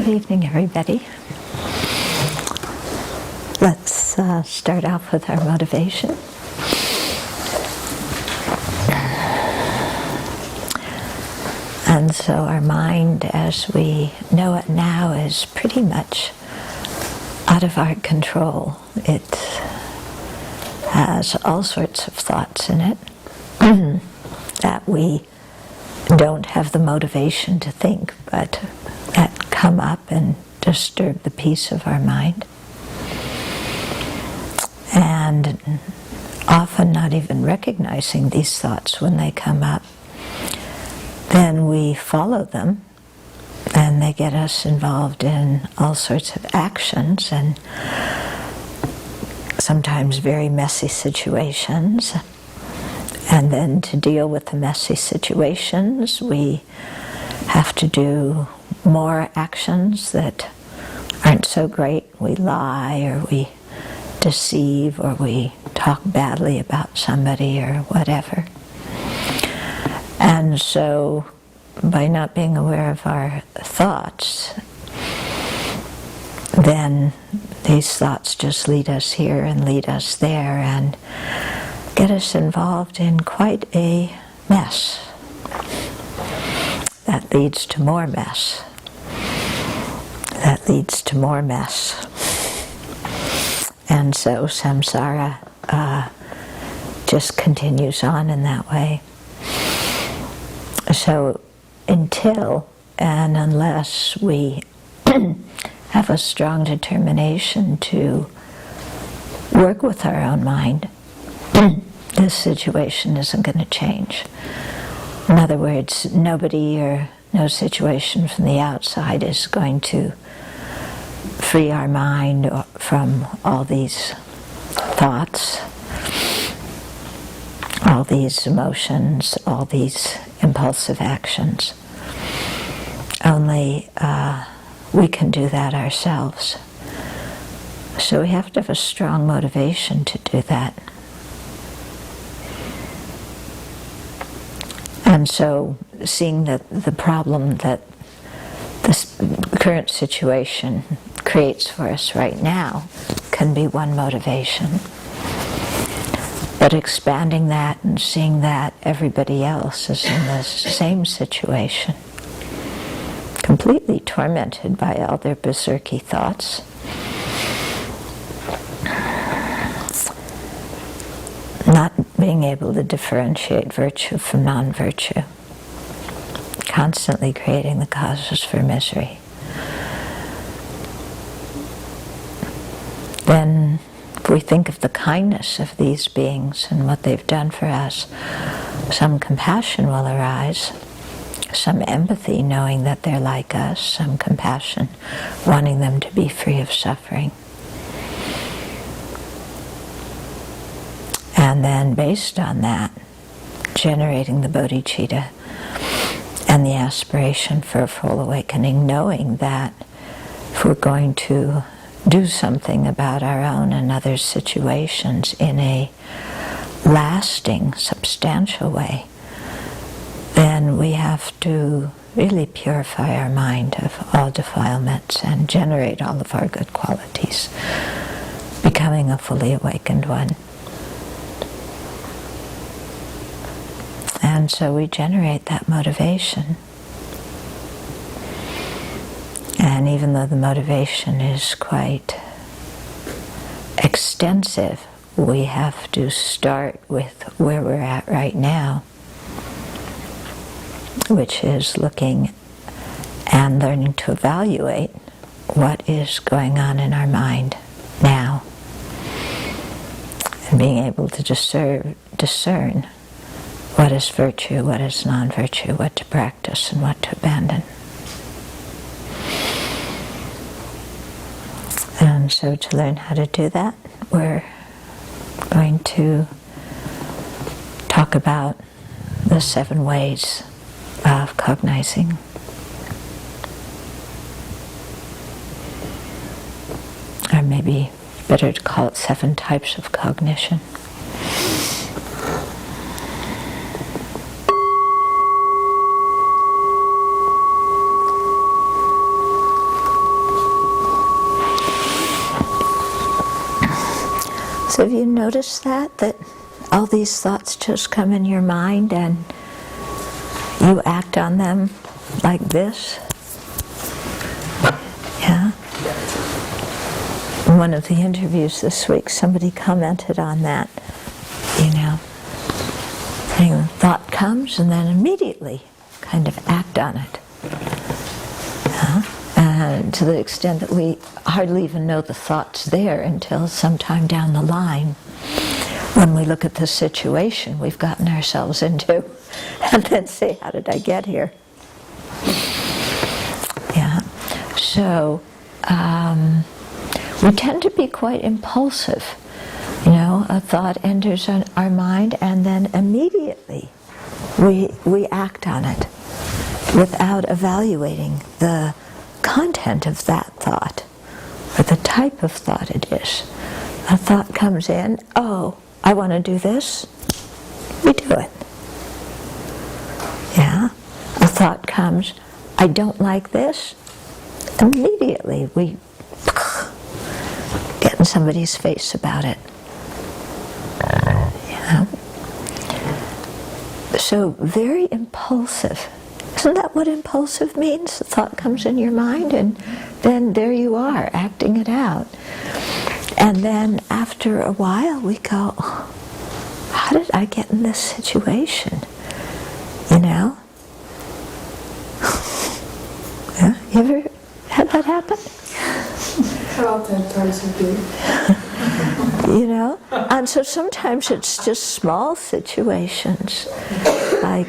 Good evening, everybody. Let's start off with our motivation. And so our mind, as we know it now, is pretty much out of our control. It has all sorts of thoughts in it that we don't have the motivation to think, but that come up and disturb the peace of our mind. And often not even recognizing these thoughts when they come up, then we follow them, and they get us involved in all sorts of actions and sometimes very messy situations. And then to deal with the messy situations, we have to do more actions that aren't so great. We lie, or we deceive, or we talk badly about somebody, or whatever. And so, by not being aware of our thoughts, then these thoughts just lead us here and lead us there and get us involved in quite a mess that leads to more mess, that leads to more mess. And so samsara just continues on in that way. So until and unless we have a strong determination to work with our own mind, this situation isn't going to change. In other words, nobody or no situation from the outside is going to free our mind from all these thoughts, all these emotions, all these impulsive actions. Only we can do that ourselves. So we have to have a strong motivation to do that. And so seeing that the problem that this current situation creates for us right now can be one motivation. But expanding that and seeing that everybody else is in the same situation, completely tormented by all their berserky thoughts, not being able to differentiate virtue from non-virtue, constantly creating the causes for misery. Then, if we think of the kindness of these beings and what they've done for us, some compassion will arise, some empathy knowing that they're like us, some compassion wanting them to be free of suffering. And then based on that, generating the bodhicitta and the aspiration for a full awakening, knowing that if we're going to do something about our own and others' situations in a lasting, substantial way, then we have to really purify our mind of all defilements and generate all of our good qualities, becoming a fully awakened one. And so we generate that motivation. And even though the motivation is quite extensive, we have to start with where we're at right now, which is looking and learning to evaluate what is going on in our mind now, and being able to discern what is virtue, what is non-virtue, what to practice and what to abandon. And so to learn how to do that, we're going to talk about the 7 ways of cognizing. Or maybe better to call it 7 types of cognition. So have you noticed that all these thoughts just come in your mind and you act on them like this? Yeah. In one of the interviews this week, somebody commented on that, saying thought comes and then immediately kind of act on it. And to the extent that we hardly even know the thought's there until sometime down the line, when we look at the situation we've gotten ourselves into, and then say, how did I get here? Yeah. So, we tend to be quite impulsive. A thought enters our mind and then immediately we act on it without evaluating the content of that thought or the type of thought it is. A thought comes in, oh, I want to do this, we do it. Yeah. A thought comes, I don't like this, immediately we get in somebody's face about it. Yeah. So very impulsive. Isn't that what impulsive means? The thought comes in your mind and then there you are, acting it out. And then after a while we go, how did I get in this situation? Yeah? You ever had that happen? How times have been. And so sometimes it's just small situations, like,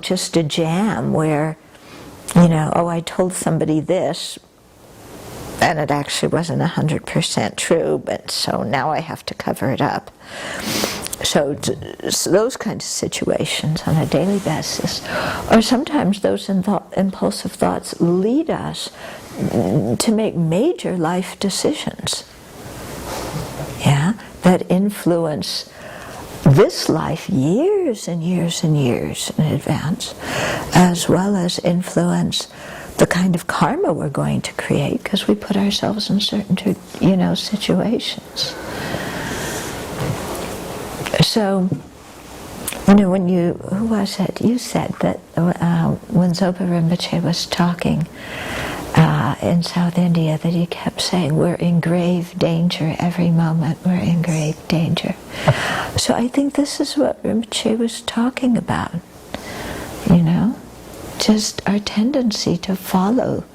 just a jam where, oh, I told somebody this, and it actually wasn't 100% true, but so now I have to cover it up. So those kinds of situations on a daily basis, or sometimes those impulsive thoughts lead us to make major life decisions, that influence this life years and years and years in advance, as well as influence the kind of karma we're going to create because we put ourselves in certain, situations. So, when who was it? You said that when Zopa Rinpoche was talking in South India, that he kept saying, we're in grave danger every moment, we're in grave danger. So I think this is what Rinpoche was talking about, just our tendency to follow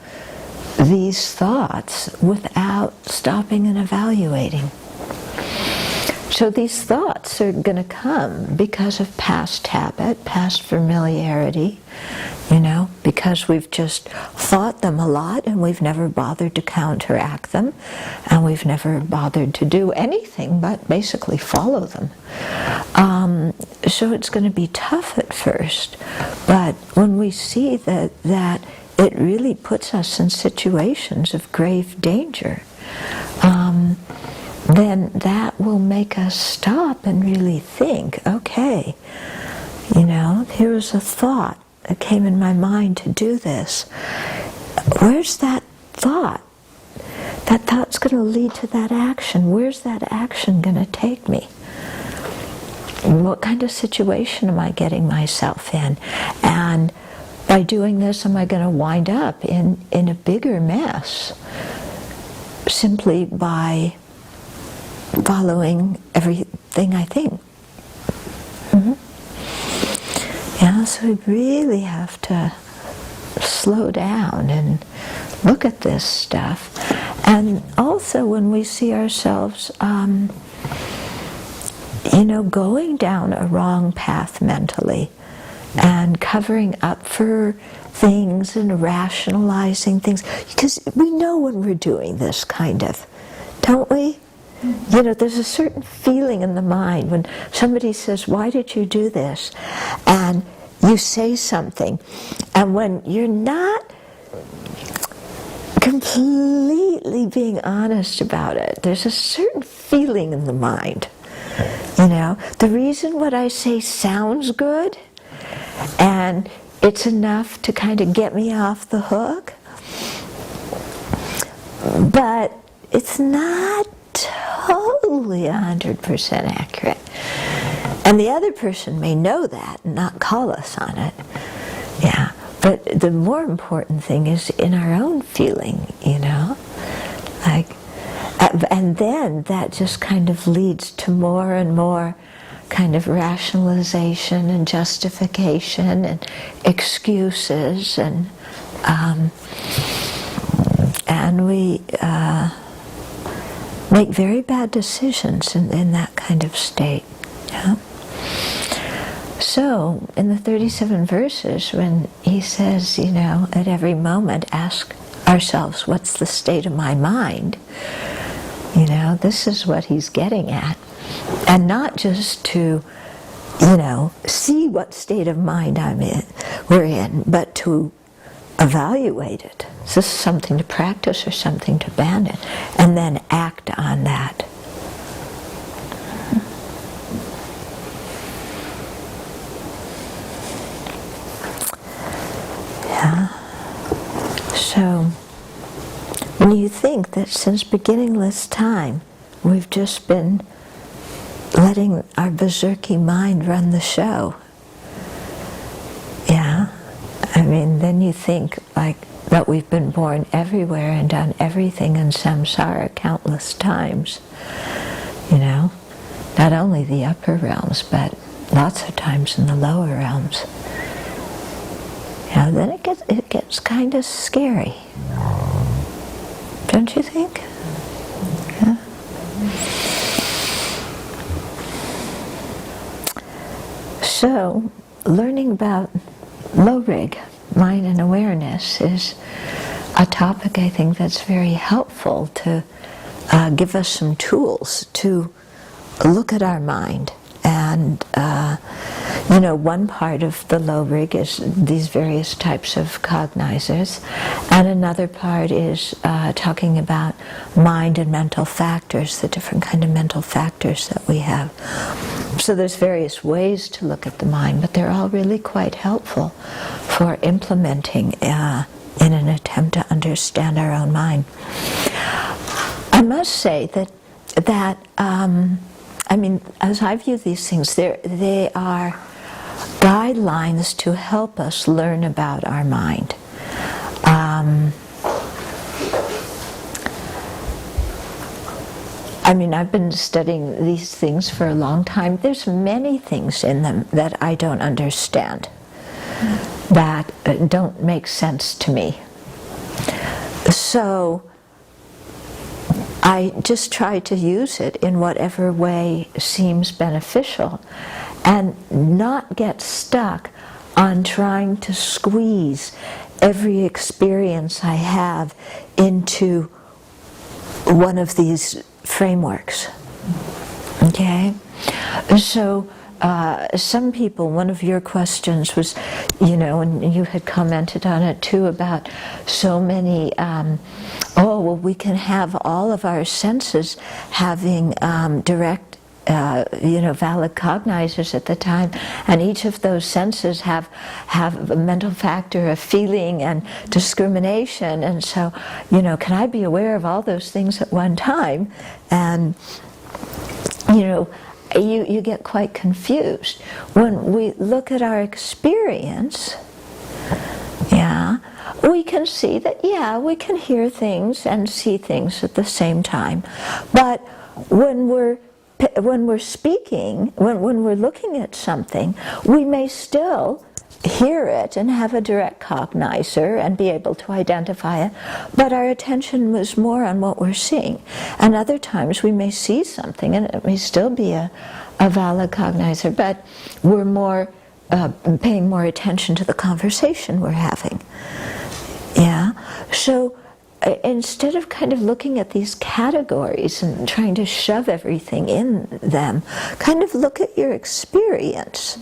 these thoughts without stopping and evaluating. So these thoughts are going to come because of past habit, past familiarity, because we've just thought them a lot and we've never bothered to counteract them, and we've never bothered to do anything but basically follow them. So it's going to be tough at first, but when we see that it really puts us in situations of grave danger, then that will make us stop and really think, okay, here was a thought that came in my mind to do this. Where's that thought? That thought's going to lead to that action. Where's that action going to take me? What kind of situation am I getting myself in? And by doing this, am I going to wind up in a bigger mess simply by following everything I think? Yeah, so we really have to slow down and look at this stuff. And also when we see ourselves, going down a wrong path mentally and covering up for things and rationalizing things, because we know when we're doing this kind of, don't we? There's a certain feeling in the mind when somebody says, why did you do this? And you say something, and when you're not completely being honest about it, there's a certain feeling in the mind. The reason what I say sounds good, and it's enough to kind of get me off the hook, but it's not totally 100% accurate. And the other person may know that and not call us on it. Yeah. But the more important thing is in our own feeling, like, and then that just kind of leads to more and more kind of rationalization and justification and excuses, and we make very bad decisions in that kind of state. Yeah? So, in the 37 verses, when he says, at every moment ask ourselves, what's the state of my mind? This is what he's getting at. And not just to, see what state of mind we're in, but to evaluate it. Is this something to practice or something to abandon? And then act on that. Yeah. So, when you think that since beginningless time, we've just been letting our berserky mind run the show, yeah, then you think like that we've been born everywhere and done everything in samsara countless times, not only the upper realms, but lots of times in the lower realms. Then it gets kind of scary, don't you think? Yeah. So, learning about low rig, mind and awareness, is a topic I think that's very helpful to give us some tools to look at our mind. And, one part of the low rig is these various types of cognizers, and another part is talking about mind and mental factors, the different kind of mental factors that we have. So there's various ways to look at the mind, but they're all really quite helpful for implementing in an attempt to understand our own mind. I must say that as I view these things, they are guidelines to help us learn about our mind. I've been studying these things for a long time. There's many things in them that I don't understand, that don't make sense to me. So I just try to use it in whatever way seems beneficial and not get stuck on trying to squeeze every experience I have into one of these frameworks. Okay? So some people, one of your questions was, and you had commented on it too, about so many, we can have all of our senses having direct, valid cognizers at the time, and each of those senses have a mental factor of feeling and discrimination, and so, can I be aware of all those things at one time? And, you get quite confused. When we look at our experience, we can see that, we can hear things and see things at the same time. But when we're speaking, when we're looking at something, we may still hear it and have a direct cognizer and be able to identify it, but our attention was more on what we're seeing. And other times we may see something and it may still be a valid cognizer, but we're more paying more attention to the conversation we're having. So instead of kind of looking at these categories and trying to shove everything in them, kind of look at your experience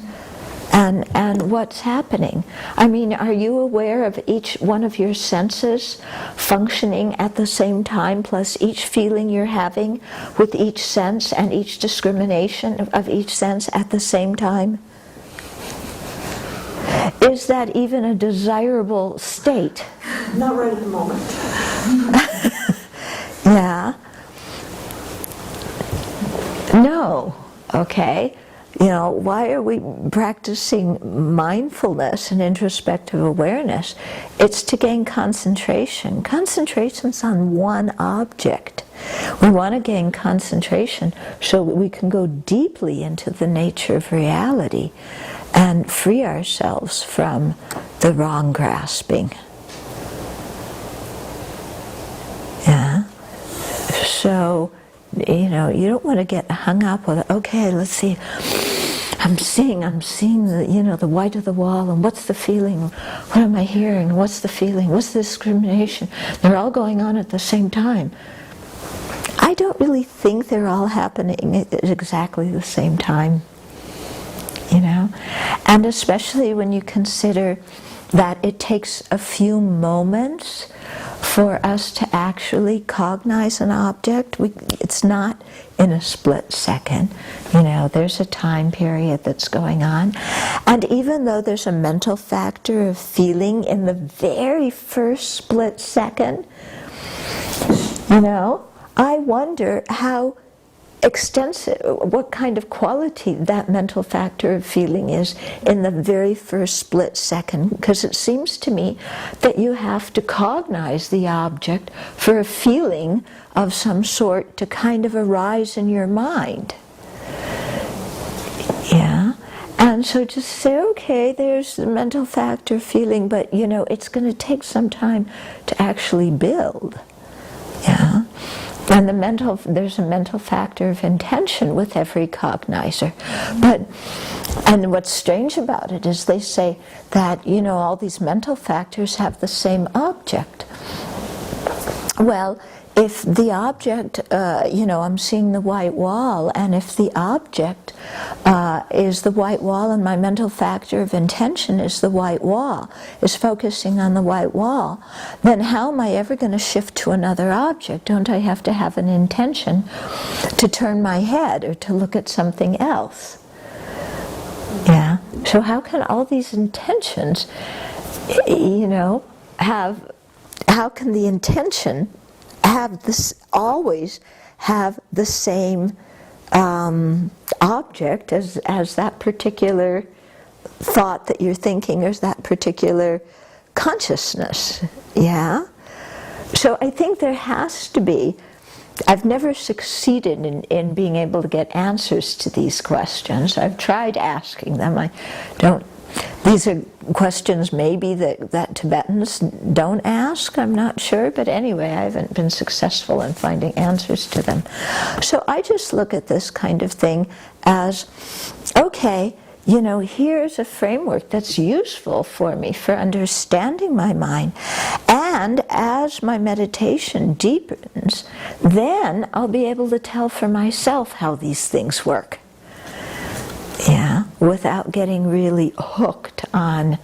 and what's happening. Are you aware of each one of your senses functioning at the same time, plus each feeling you're having with each sense and each discrimination of each sense at the same time? Is that even a desirable state? Not right at the moment. No, okay? You know, why are we practicing mindfulness and introspective awareness? It's to gain concentration. Concentration's on one object. We want to gain concentration so that we can go deeply into the nature of reality and free ourselves from the wrong grasping. Yeah? So, you know, you don't want to get hung up with, okay, let's see, I'm seeing the, you know, the white of the wall, and what's the feeling? What am I hearing? What's the feeling? What's the discrimination? They're all going on at the same time. I don't really think they're all happening at exactly the same time, you know? And especially when you consider that it takes a few moments for us to actually cognize an object. It's not in a split second. You know, there's a time period that's going on. And even though there's a mental factor of feeling in the very first split second, you know, I wonder how extensive, what kind of quality that mental factor of feeling is in the very first split second, because it seems to me that you have to cognize the object for a feeling of some sort to kind of arise in your mind. Yeah? And so just say, okay, there's the mental factor feeling, but you know, it's going to take some time to actually build. Yeah? And there's a mental factor of intention with every cognizer. And what's strange about it is they say that, you know, all these mental factors have the same object. Well, if the object, you know, I'm seeing the white wall, and if the object is the white wall and my mental factor of intention is the white wall, is focusing on the white wall, then how am I ever going to shift to another object? Don't I have to have an intention to turn my head or to look at something else? Yeah. So how can all these intentions, you know, how can the intention have this, always have the same object as that particular thought that you're thinking, or that particular consciousness? Yeah? So I think there has to be, I've never succeeded in being able to get answers to these questions. I've tried asking them. These are questions maybe that Tibetans don't ask, I'm not sure, but anyway, I haven't been successful in finding answers to them. So I just look at this kind of thing as, okay, you know, here's a framework that's useful for me for understanding my mind. And as my meditation deepens, then I'll be able to tell for myself how these things work. Yeah, without getting really hooked on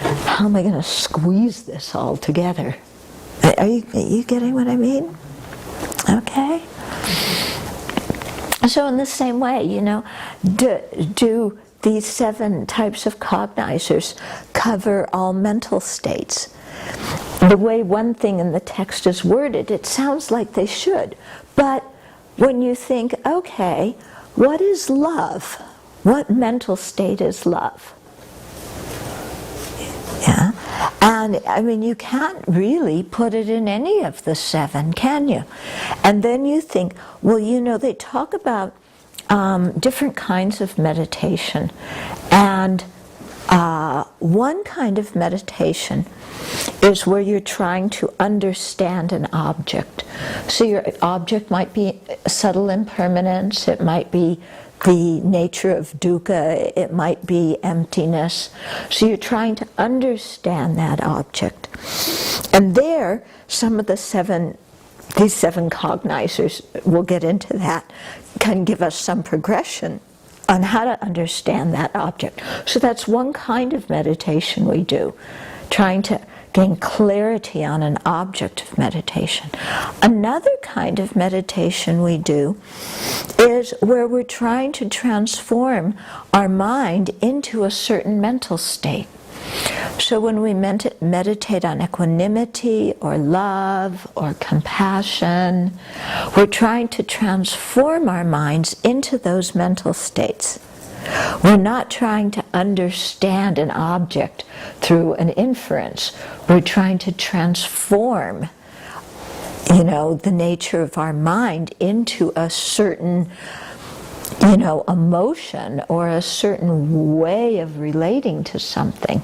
how am I going to squeeze this all together. Are you getting what I mean? Okay. So in the same way, you know, do these 7 types of cognizers cover all mental states? The way one thing in the text is worded, it sounds like they should. But when you think, okay, what is love? What mental state is love? Yeah? And I mean, you can't really put it in any of the 7, can you? And then you think, well, you know, they talk about different kinds of meditation. And one kind of meditation is where you're trying to understand an object. So your object might be subtle impermanence, it might be the nature of dukkha, it might be emptiness. So you're trying to understand that object. And there, some of these 7 cognizers, we'll get into that, can give us some progression on how to understand that object. So that's one kind of meditation we do, trying to gain clarity on an object of meditation. Another kind of meditation we do is where we're trying to transform our mind into a certain mental state. So when we meditate on equanimity or love or compassion, we're trying to transform our minds into those mental states. We're not trying to understand an object through an inference. We're trying to transform, the nature of our mind into a certain, emotion or a certain way of relating to something.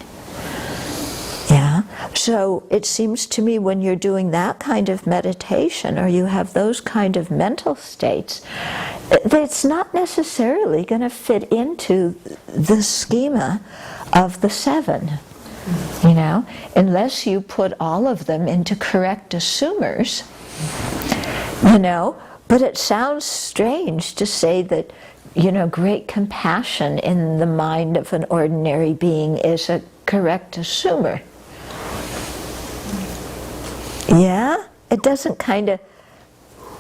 Yeah. So it seems to me when you're doing that kind of meditation or you have those kind of mental states, it's not necessarily going to fit into the schema of the seven, unless you put all of them into correct assumers, but it sounds strange to say that, great compassion in the mind of an ordinary being is a correct assumer. Yeah? It doesn't kind of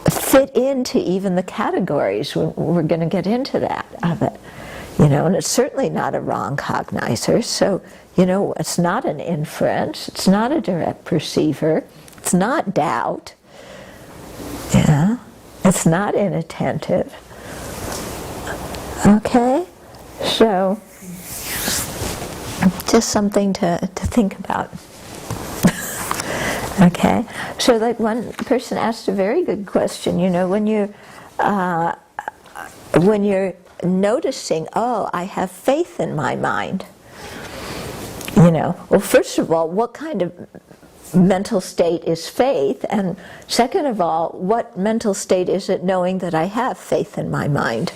fit into even the categories. We're going to get into that of it. And it's certainly not a wrong cognizer. So, it's not an inference. It's not a direct perceiver. It's not doubt. Yeah? It's not inattentive. Okay? So, just something to think about. Okay, so like one person asked a very good question. When you're noticing, oh, I have faith in my mind. Well, first of all, what kind of mental state is faith? And second of all, what mental state is it knowing that I have faith in my mind?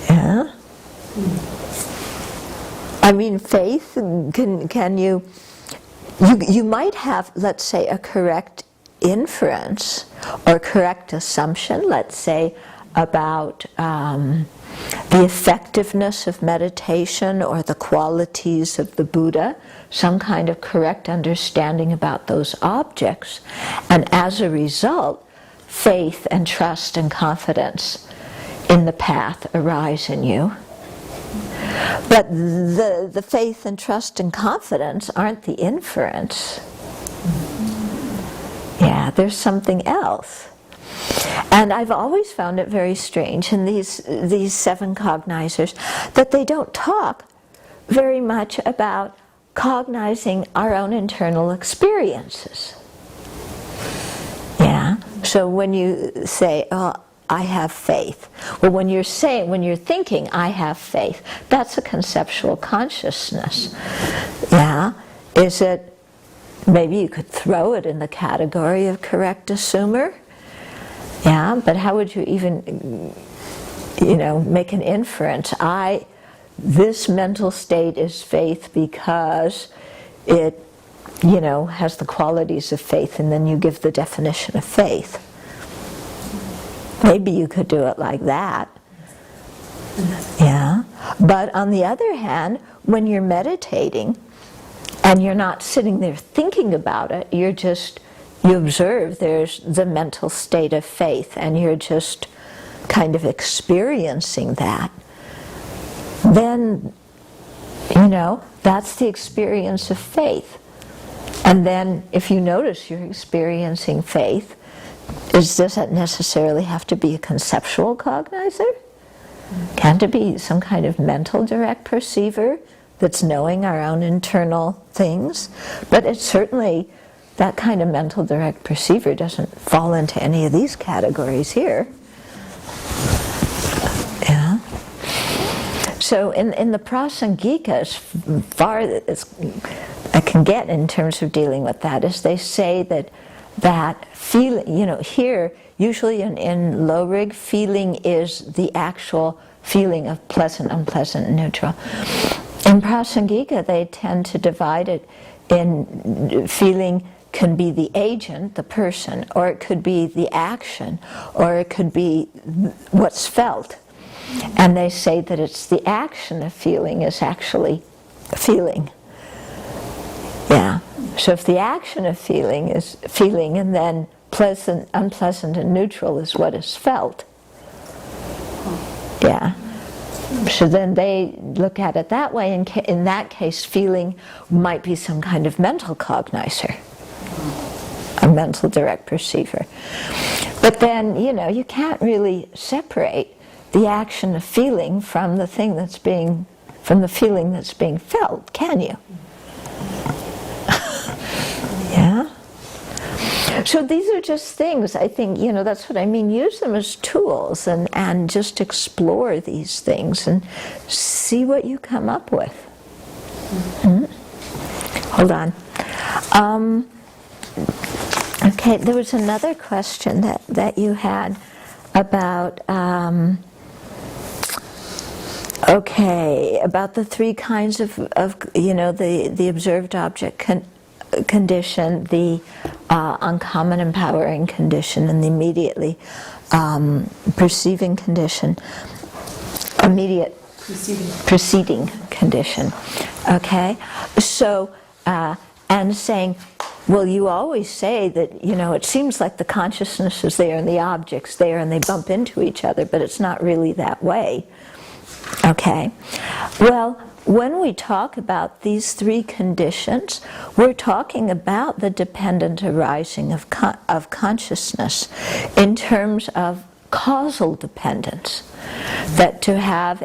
Yeah. I mean, faith, can you might have, let's say, a correct inference or correct assumption, let's say, about the effectiveness of meditation or the qualities of the Buddha, some kind of correct understanding about those objects, and as a result, faith and trust and confidence in the path arise in you. But the faith and trust and confidence aren't the inference. Yeah, there's something else. And I've always found it very strange in these seven cognizers that they don't talk very much about cognizing our own internal experiences. Yeah, so when you say, oh, I have faith. Well, when you're thinking, I have faith, that's a conceptual consciousness. Yeah? Is it, maybe you could throw it in the category of correct assumer? Yeah, but how would you even, make an inference? This mental state is faith because it, has the qualities of faith, and then you give the definition of faith. Maybe you could do it like that. Yeah. But on the other hand, when you're meditating and you're not sitting there thinking about it, you observe there's the mental state of faith and you're just kind of experiencing that. Then, that's the experience of faith. And then if you notice you're experiencing faith, does that necessarily have to be a conceptual cognizer? Can't it be some kind of mental direct perceiver that's knowing our own internal things? But it's certainly, that kind of mental direct perceiver doesn't fall into any of these categories here. Yeah. So in the Prasangika, as far as I can get in terms of dealing with that, is they say that feeling, here, usually in low rig, feeling is the actual feeling of pleasant, unpleasant, and neutral. In Prasangika, they tend to divide it in feeling can be the agent, the person, or it could be the action, or it could be what's felt. And they say that it's the action of feeling is actually feeling. Yeah. So if the action of feeling is feeling, and then pleasant, unpleasant, and neutral is what is felt. Yeah. So then they look at it that way. In that case, feeling might be some kind of mental cognizer, a mental direct perceiver. But then, you can't really separate the action of feeling from the thing from the feeling that's being felt, can you? Yeah? So these are just things, I think, that's what I mean. Use them as tools and just explore these things and see what you come up with. Hold on. Okay, there was another question that you had about, about the three kinds of the observed object condition, the uncommon empowering condition, and the immediately perceiving condition, immediate preceding condition. Okay, so and saying, well, you always say that it seems like the consciousness is there and the object's there and they bump into each other, but it's not really that way. Okay, well, when we talk about these three conditions, we're talking about the dependent arising of consciousness in terms of causal dependence. That to have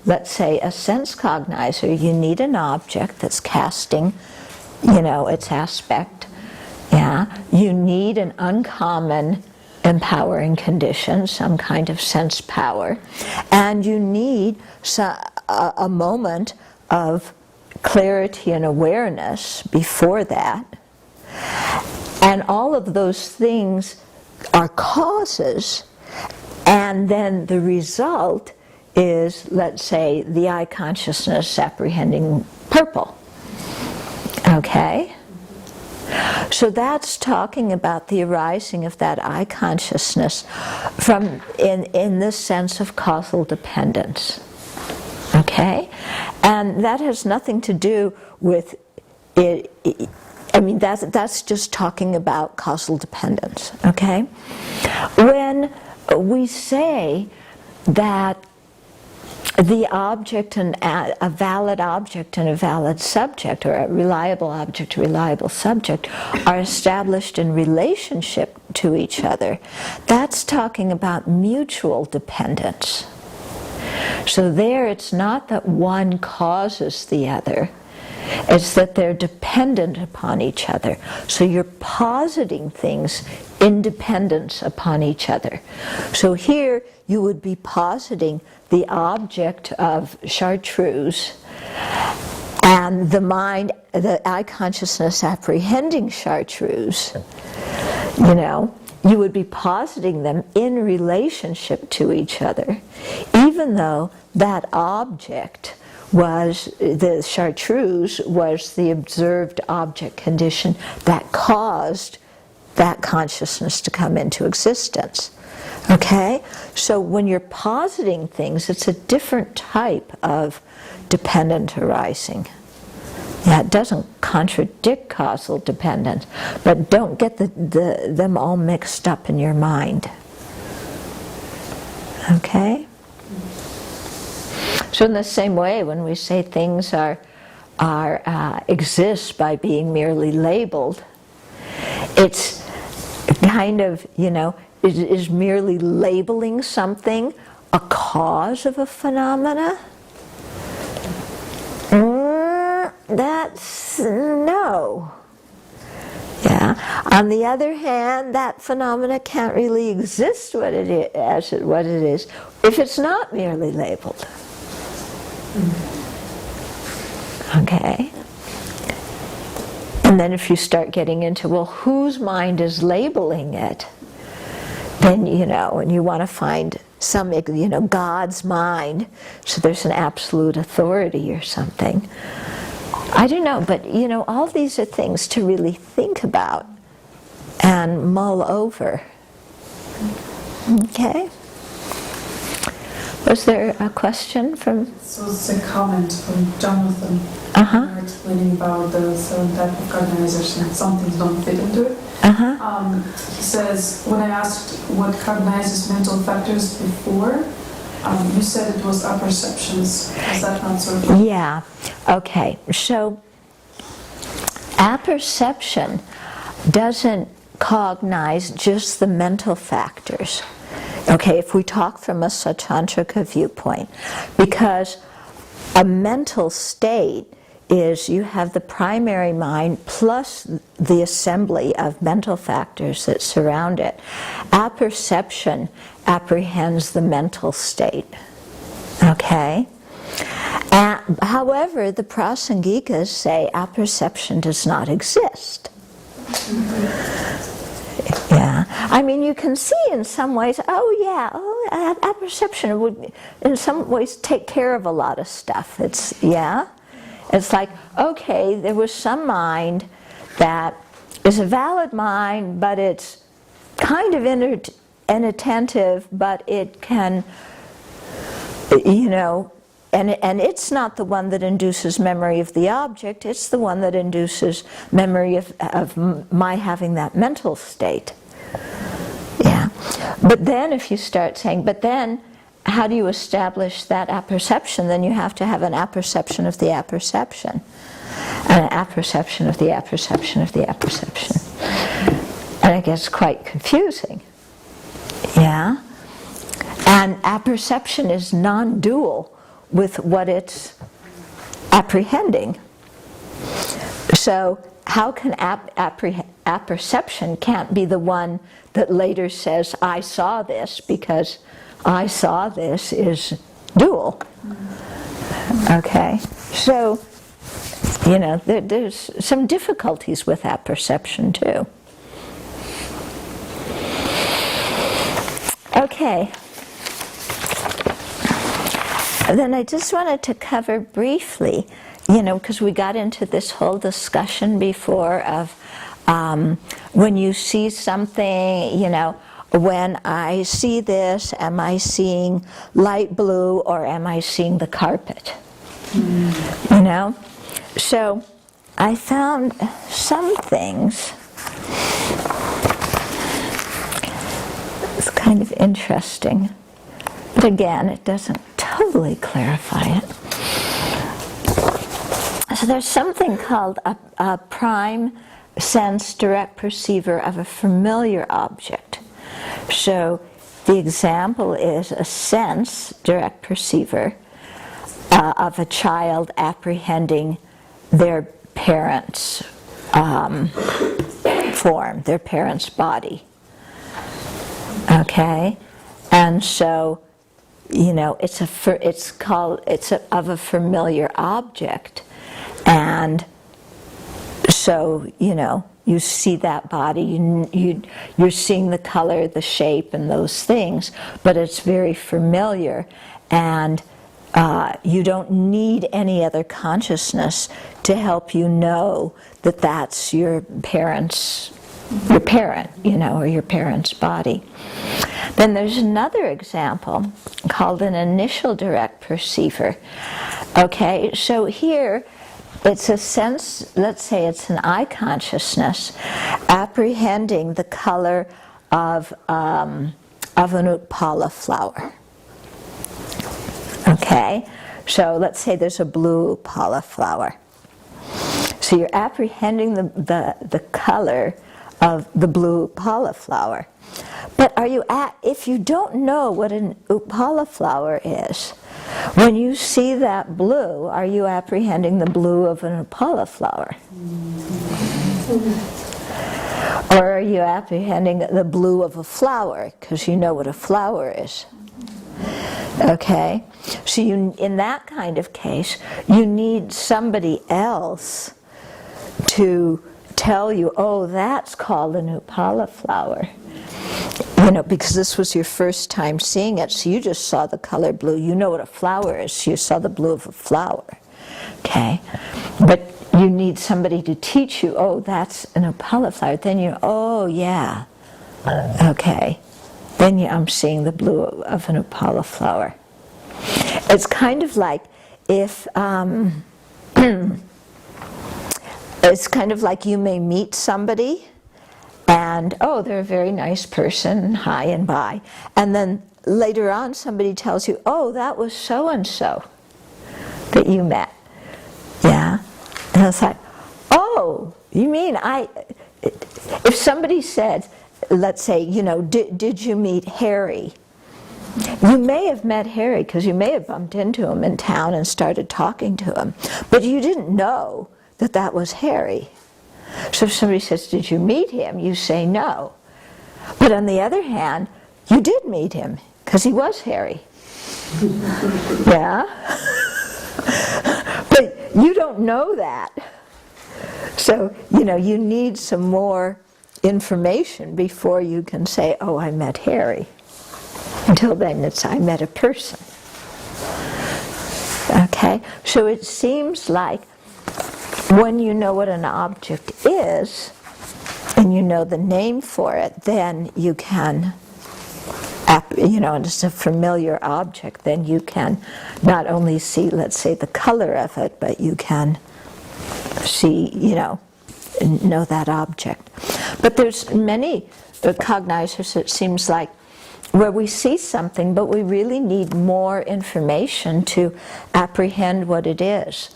let's say, a sense cognizer, you need an object that's casting, its aspect. Yeah, you need an uncommon empowering condition, some kind of sense power, and you need a moment of clarity and awareness before that. And all of those things are causes, and then the result is, let's say, the eye consciousness apprehending purple. Okay? So that's talking about the arising of that eye consciousness in this sense of causal dependence. Okay? And that has nothing to do with it. I mean, that's just talking about causal dependence. Okay? When we say that the object and a valid object and a valid subject, or a reliable object, a reliable subject, are established in relationship to each other, that's talking about mutual dependence. So there it's not that one causes the other, it's that they're dependent upon each other. So you're positing things in dependence upon each other. So here you would be positing the object of chartreuse and the mind, the eye consciousness apprehending chartreuse. You would be positing them in relationship to each other, even though that object was, the chartreuse was the observed object condition that caused that consciousness to come into existence. Okay? So when you're positing things, it's a different type of dependent arising. Yeah, it doesn't contradict causal dependence, but don't get them all mixed up in your mind. Okay? So in the same way, when we say things exist by being merely labeled, it's kind of, is merely labeling something a cause of a phenomena? That's no. Yeah. On the other hand, that phenomena can't really exist what it is if it's not merely labeled. Okay. And then if you start getting into, well, whose mind is labeling it? Then, and you want to find some, God's mind, so there's an absolute authority or something. I don't know, but, all these are things to really think about and mull over. Okay? Was there a question from? So it's a comment from Jonathan. You're explaining about the certain type of cognizers and some things don't fit into it. He says, when I asked what cognizes mental factors before, You said it was apperceptions. Is that not sort of? Yeah. Okay. So apperception doesn't cognize just the mental factors. Okay, if we talk from a Sautrantika viewpoint, because a mental state is you have the primary mind plus the assembly of mental factors that surround it. Apperception apprehends the mental state. Okay? However, the Prasangikas say apperception does not exist. Yeah, I mean, you can see in some ways, apperception would in some ways take care of a lot of stuff. It's like, okay, there was some mind that is a valid mind, but it's kind of inattentive, but it can, and it's not the one that induces memory of the object, it's the one that induces memory of my having that mental state. Yeah. But then if you start saying, but then how do you establish that apperception? Then you have to have an apperception of the apperception. And an apperception of the apperception of the apperception. And it gets quite confusing. Yeah? And apperception is non-dual with what it's apprehending. So how can apperception can't be the one that later says, I saw this, because I saw this is dual. Okay? So, there's some difficulties with apperception too. Okay. Then I just wanted to cover briefly, because we got into this whole discussion before of when you see something, when I see this, am I seeing light blue or am I seeing the carpet? So I found some things. It's kind of interesting. But again, it doesn't totally clarify it. So there's something called a prime sense direct perceiver of a familiar object. So the example is a sense direct perceiver of a child apprehending their parents' form, their parents' body. Okay? And so, it's of a familiar object. And so, you see that body, you're seeing the color, the shape, and those things, but it's very familiar, and you don't need any other consciousness to help you know that that's your parent, or your parent's body. Then there's another example called an initial direct perceiver. Okay, so here it's a sense, let's say it's an eye consciousness, apprehending the color of an Utpala flower. Okay, so let's say there's a blue Utpala flower. So you're apprehending the color of the blue Utpala flower. But if you don't know what an Utpala flower is, when you see that blue, are you apprehending the blue of an Utpala flower? Or are you apprehending the blue of a flower, because you know what a flower is? Okay? So in that kind of case, you need somebody else to tell you, oh, that's called an Utpala flower. Because this was your first time seeing it, so you just saw the color blue. You know what a flower is, so you saw the blue of a flower. Okay? But you need somebody to teach you, oh, that's an Utpala flower. Then oh, yeah. Okay. Then I'm seeing the blue of an Utpala flower. It's kind of like if, it's kind of like you may meet somebody, and, oh, they're a very nice person, hi and bye. And then later on somebody tells you, oh, that was so-and-so that you met. Yeah? And it's like, oh, you mean if somebody said, let's say, did you meet Harry? You may have met Harry because you may have bumped into him in town and started talking to him, but you didn't know that that was Harry. So if somebody says, did you meet him? You say no. But on the other hand, you did meet him because he was Harry. Yeah? But you don't know that. So, you need some more information before you can say, oh, I met Harry. Until then, it's I met a person. Okay? So it seems like when you know what an object is, and you know the name for it, then you can, and it's a familiar object, then you can not only see, let's say, the color of it, but you can see, know that object. But there's many cognizers, it seems like, where we see something, but we really need more information to apprehend what it is.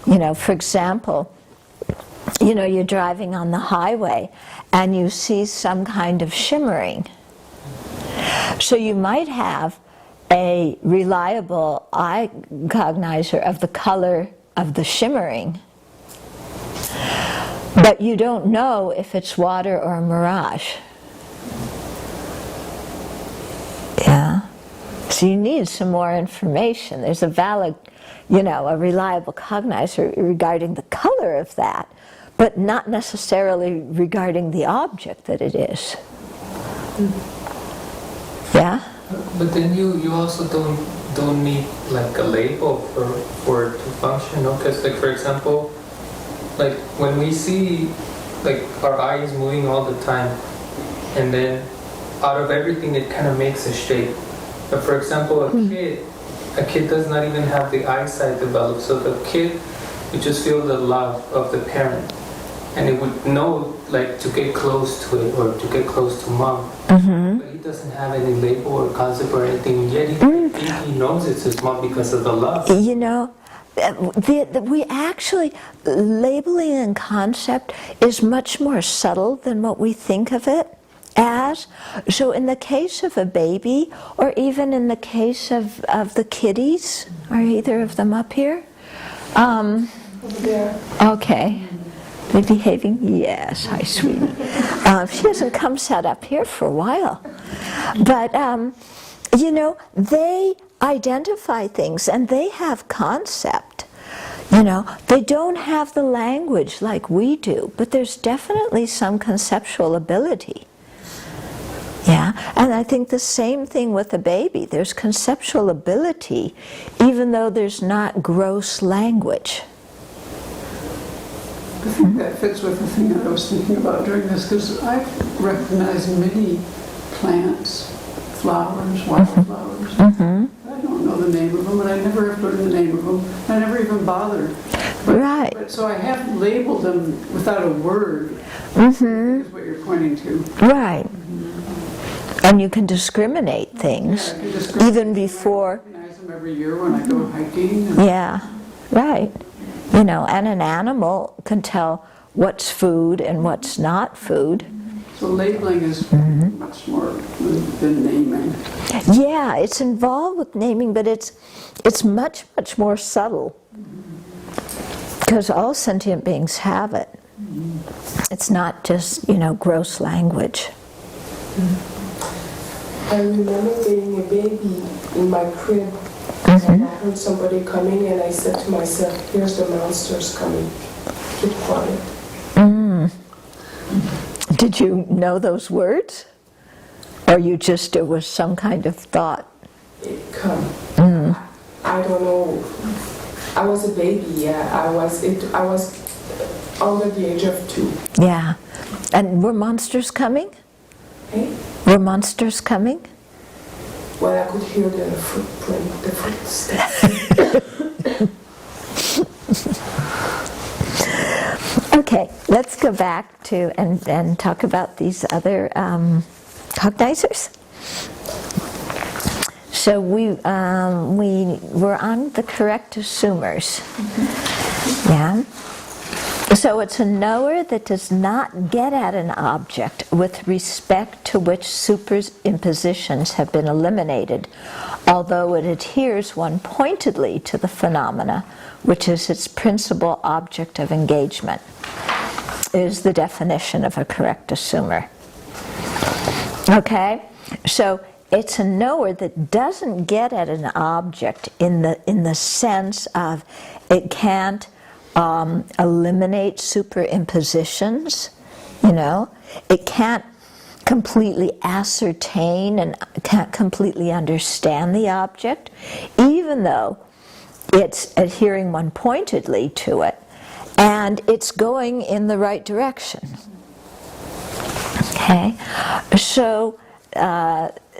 For example, you're driving on the highway and you see some kind of shimmering. So you might have a reliable eye cognizer of the color of the shimmering, but you don't know if it's water or a mirage. Yeah. So you need some more information. There's a valid, a reliable cognizer regarding the color of that, but not necessarily regarding the object that it is. Yeah? But then you also don't need like a label for it to function, no? Because like, for example, like when we see like our eyes moving all the time, and then out of everything it kind of makes a shape. But for example, a kid does not even have the eyesight developed, so the kid would just feel the love of the parent, and it would know like to get close to it or to get close to mom. Mm-hmm. But he doesn't have any label or concept or anything, yet he knows it's his mom because of the love. We actually, labeling and concept is much more subtle than what we think of it as. So in the case of a baby, or even in the case of the kiddies, are either of them up here? Yeah. Okay. They behaving? Yes. Hi, sweetie. She hasn't come sat up here for a while. But, they identify things and they have concept. They don't have the language like we do, but there's definitely some conceptual ability. Yeah, and I think the same thing with a baby. There's conceptual ability, even though there's not gross language. I think that fits with the thing that I was thinking about during this, because I've recognized many plants, flowers, wildflowers. Mm-hmm. I don't know the name of them, and I never have learned the name of them. I never even bothered. But so I have labeled them without a word, is what you're pointing to. Right. And you can discriminate things, even before. I recognize them every year when I go hiking. Yeah, right. And an animal can tell what's food and what's not food. So labeling is much more than naming. Yeah, it's involved with naming, but it's much, much more subtle. Because all sentient beings have it. It's not just, gross language. I remember being a baby in my crib, and I heard somebody coming, and I said to myself, here's the monsters coming. Keep quiet. Did you know those words? Or it was some kind of thought? It come. I don't know. I was a baby, yeah. I was under the age of 2. Yeah. And were monsters coming? Hey? Were monsters coming? Well, I could hear the footprint, the footsteps. Okay, let's go back to and talk about these other cognizers. So we were on the correct assumers. Yeah. So it's a knower that does not get at an object with respect to which superimpositions have been eliminated, although it adheres one pointedly to the phenomena, which is its principal object of engagement, is the definition of a correct assumer. Okay? So it's a knower that doesn't get at an object in the sense of it can't eliminate superimpositions, it can't completely ascertain and can't completely understand the object, even though it's adhering one pointedly to it and it's going in the right direction. Okay, so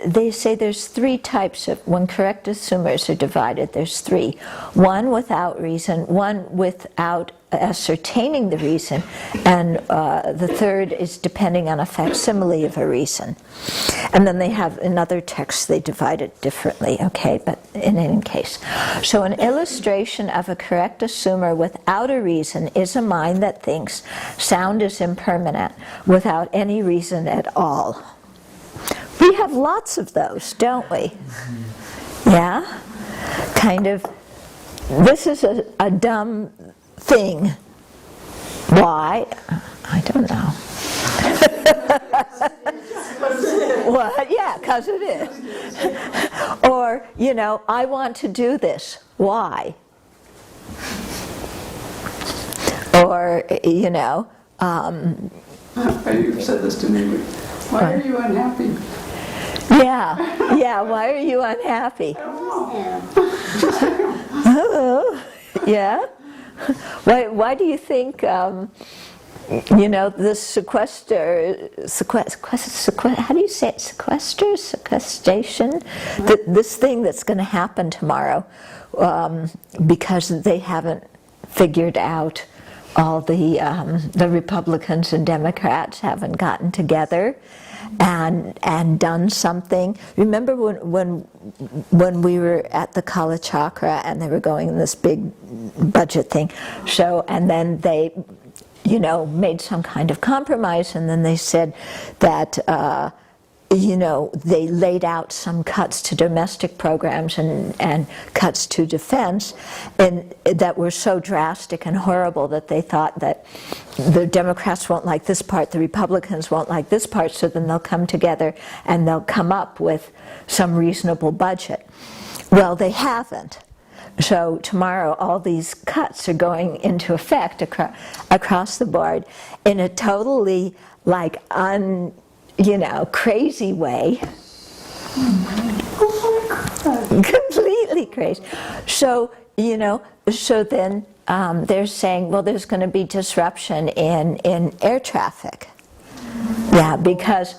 they say there's three types of, when correct assumers are divided, there's three. One without reason, one without ascertaining the reason, and the third is depending on a facsimile of a reason. And then they have, in other texts, they divide it differently, okay, but in any case. So an illustration of a correct assumer without a reason is a mind that thinks sound is impermanent without any reason at all. We have lots of those, don't we? Yeah? Kind of, this is a dumb thing. Why? I don't know. What? Yeah, because it is. Or, I want to do this. Why? Or, You've said this to me. Why are you unhappy? Yeah, why are you unhappy? Oh, yeah? Why do you think, this how do you say it, sequestration? This thing that's going to happen tomorrow, because they haven't figured out, all the Republicans and Democrats haven't gotten together and done something. Remember when we were at the Kala Chakra and they were going in this big budget thing, and then they made some kind of compromise, and then they said that they laid out some cuts to domestic programs and cuts to defense, and that were so drastic and horrible that they thought that the Democrats won't like this part, the Republicans won't like this part, so then they'll come together and they'll come up with some reasonable budget. Well, they haven't. So tomorrow all these cuts are going into effect across the board in a totally crazy way. Completely crazy. So, so then they're saying, well, there's going to be disruption in air traffic. Yeah, because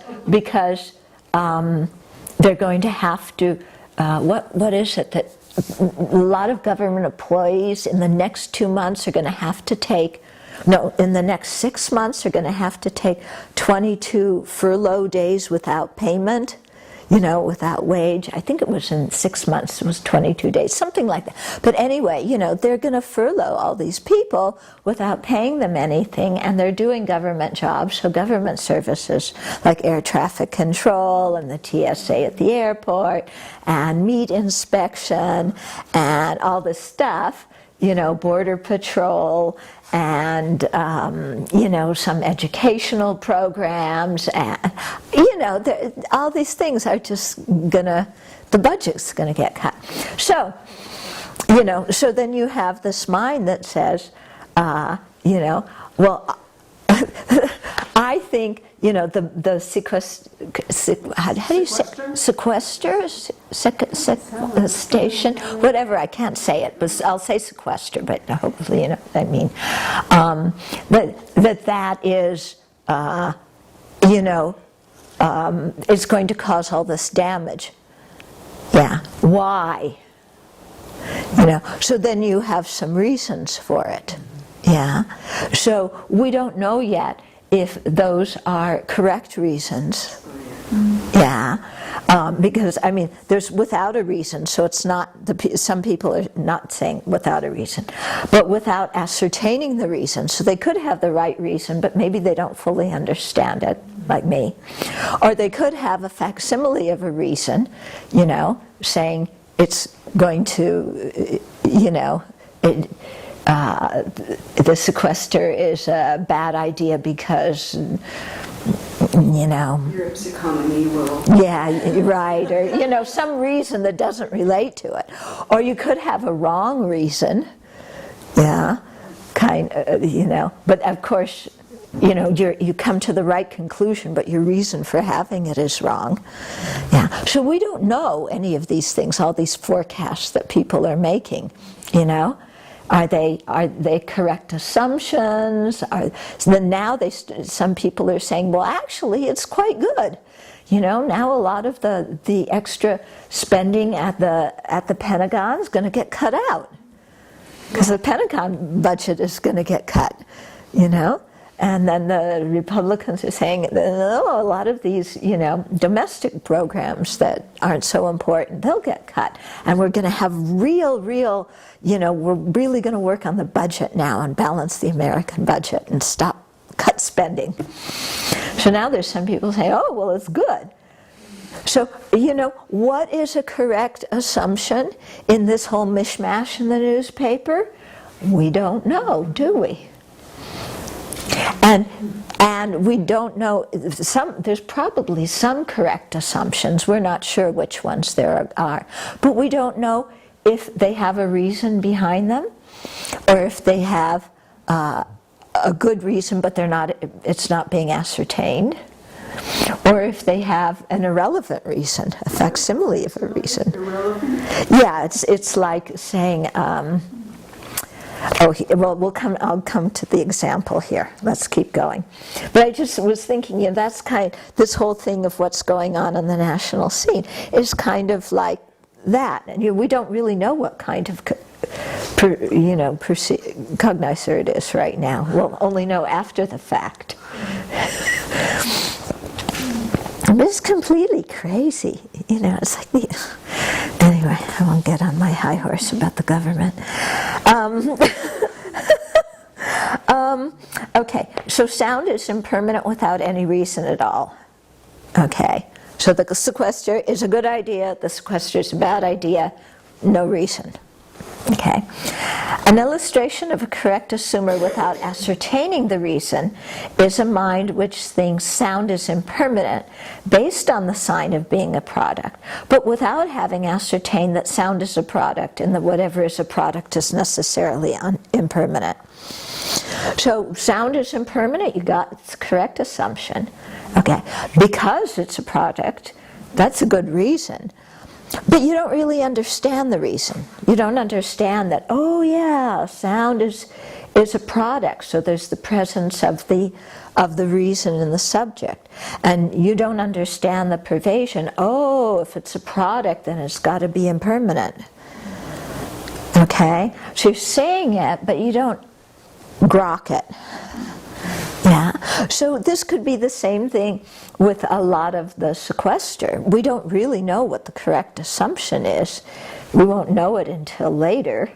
they're going to have to, what is it that a lot of government employees in the next 2 months are going to have to take, in the next 6 months are going to have to take 22 furlough days without payment, without wage. I think it was in 6 months, it was 22 days, something like that. But anyway, they're going to furlough all these people without paying them anything, and they're doing government jobs, so government services like air traffic control and the TSA at the airport and meat inspection and all this stuff, border patrol and some educational programs, and all these things are just the budget's gonna get cut. So so then you have this mind that says, well, I think the how do you say sequestration, whatever, I can't say it, but I'll say sequester, but hopefully you know what I mean. That is is going to cause all this damage. Yeah, why? So then you have some reasons for it. Yeah, so we don't know yet if those are correct reasons. Yeah. Yeah, because I mean, there's without a reason, so it's not, some people are not saying without a reason, but without ascertaining the reason. So they could have the right reason, but maybe they don't fully understand it, like me. Or they could have a facsimile of a reason, you know, saying it's going to, you know, the sequester is a bad idea because, you know, Europe's economy will... yeah, right, or, you know, some reason that doesn't relate to it. Or you could have a wrong reason, yeah, you know, but of course, you know, you come to the right conclusion, but your reason for having it is wrong. Yeah, so we don't know any of these things, all these forecasts that people are making, you know. Are they correct assumptions? Then now some people are saying, well, actually, it's quite good. You know, now a lot of the extra spending at the Pentagon is going to get cut out because the Pentagon budget is going to get cut. You know, and then the Republicans are saying, oh, a lot of these, you know, domestic programs that aren't so important, they'll get cut, and we're going to have real. You know, we're really going to work on the budget now and balance the American budget and cut spending. So now there's some people saying, oh, well, it's good. So, you know, what is a correct assumption in this whole mishmash in the newspaper? We don't know, do we? And we don't know, there's probably some correct assumptions. We're not sure which ones there are. But we don't know if they have a reason behind them, or if they have a good reason but it's not being ascertained, or if they have an irrelevant reason, a facsimile of a reason. Irrelevant? Yeah, it's like saying, well, I'll come to the example here. Let's keep going. But I just was thinking, you know, this whole thing of what's going on the national scene is kind of like that, and we don't really know what kind of cognizer it is right now. We'll only know after the fact. It's completely crazy, you know. It's like anyway, I won't get on my high horse about the government. Okay, so sound is impermanent without any reason at all. Okay. So the sequester is a good idea, the sequester is a bad idea, no reason. Okay. An illustration of a correct assumer without ascertaining the reason is a mind which thinks sound is impermanent based on the sign of being a product, but without having ascertained that sound is a product and that whatever is a product is necessarily impermanent. So sound is impermanent, you got the correct assumption. Okay, because it's a product, that's a good reason. But you don't really understand the reason. You don't understand that, oh yeah, sound is a product, so there's the presence of the reason in the subject. And you don't understand the pervasion, oh, if it's a product, then it's got to be impermanent. Okay? So you're saying it, but you don't grok it. Yeah, so this could be the same thing with a lot of the sequester. We don't really know what the correct assumption is. We won't know it until later.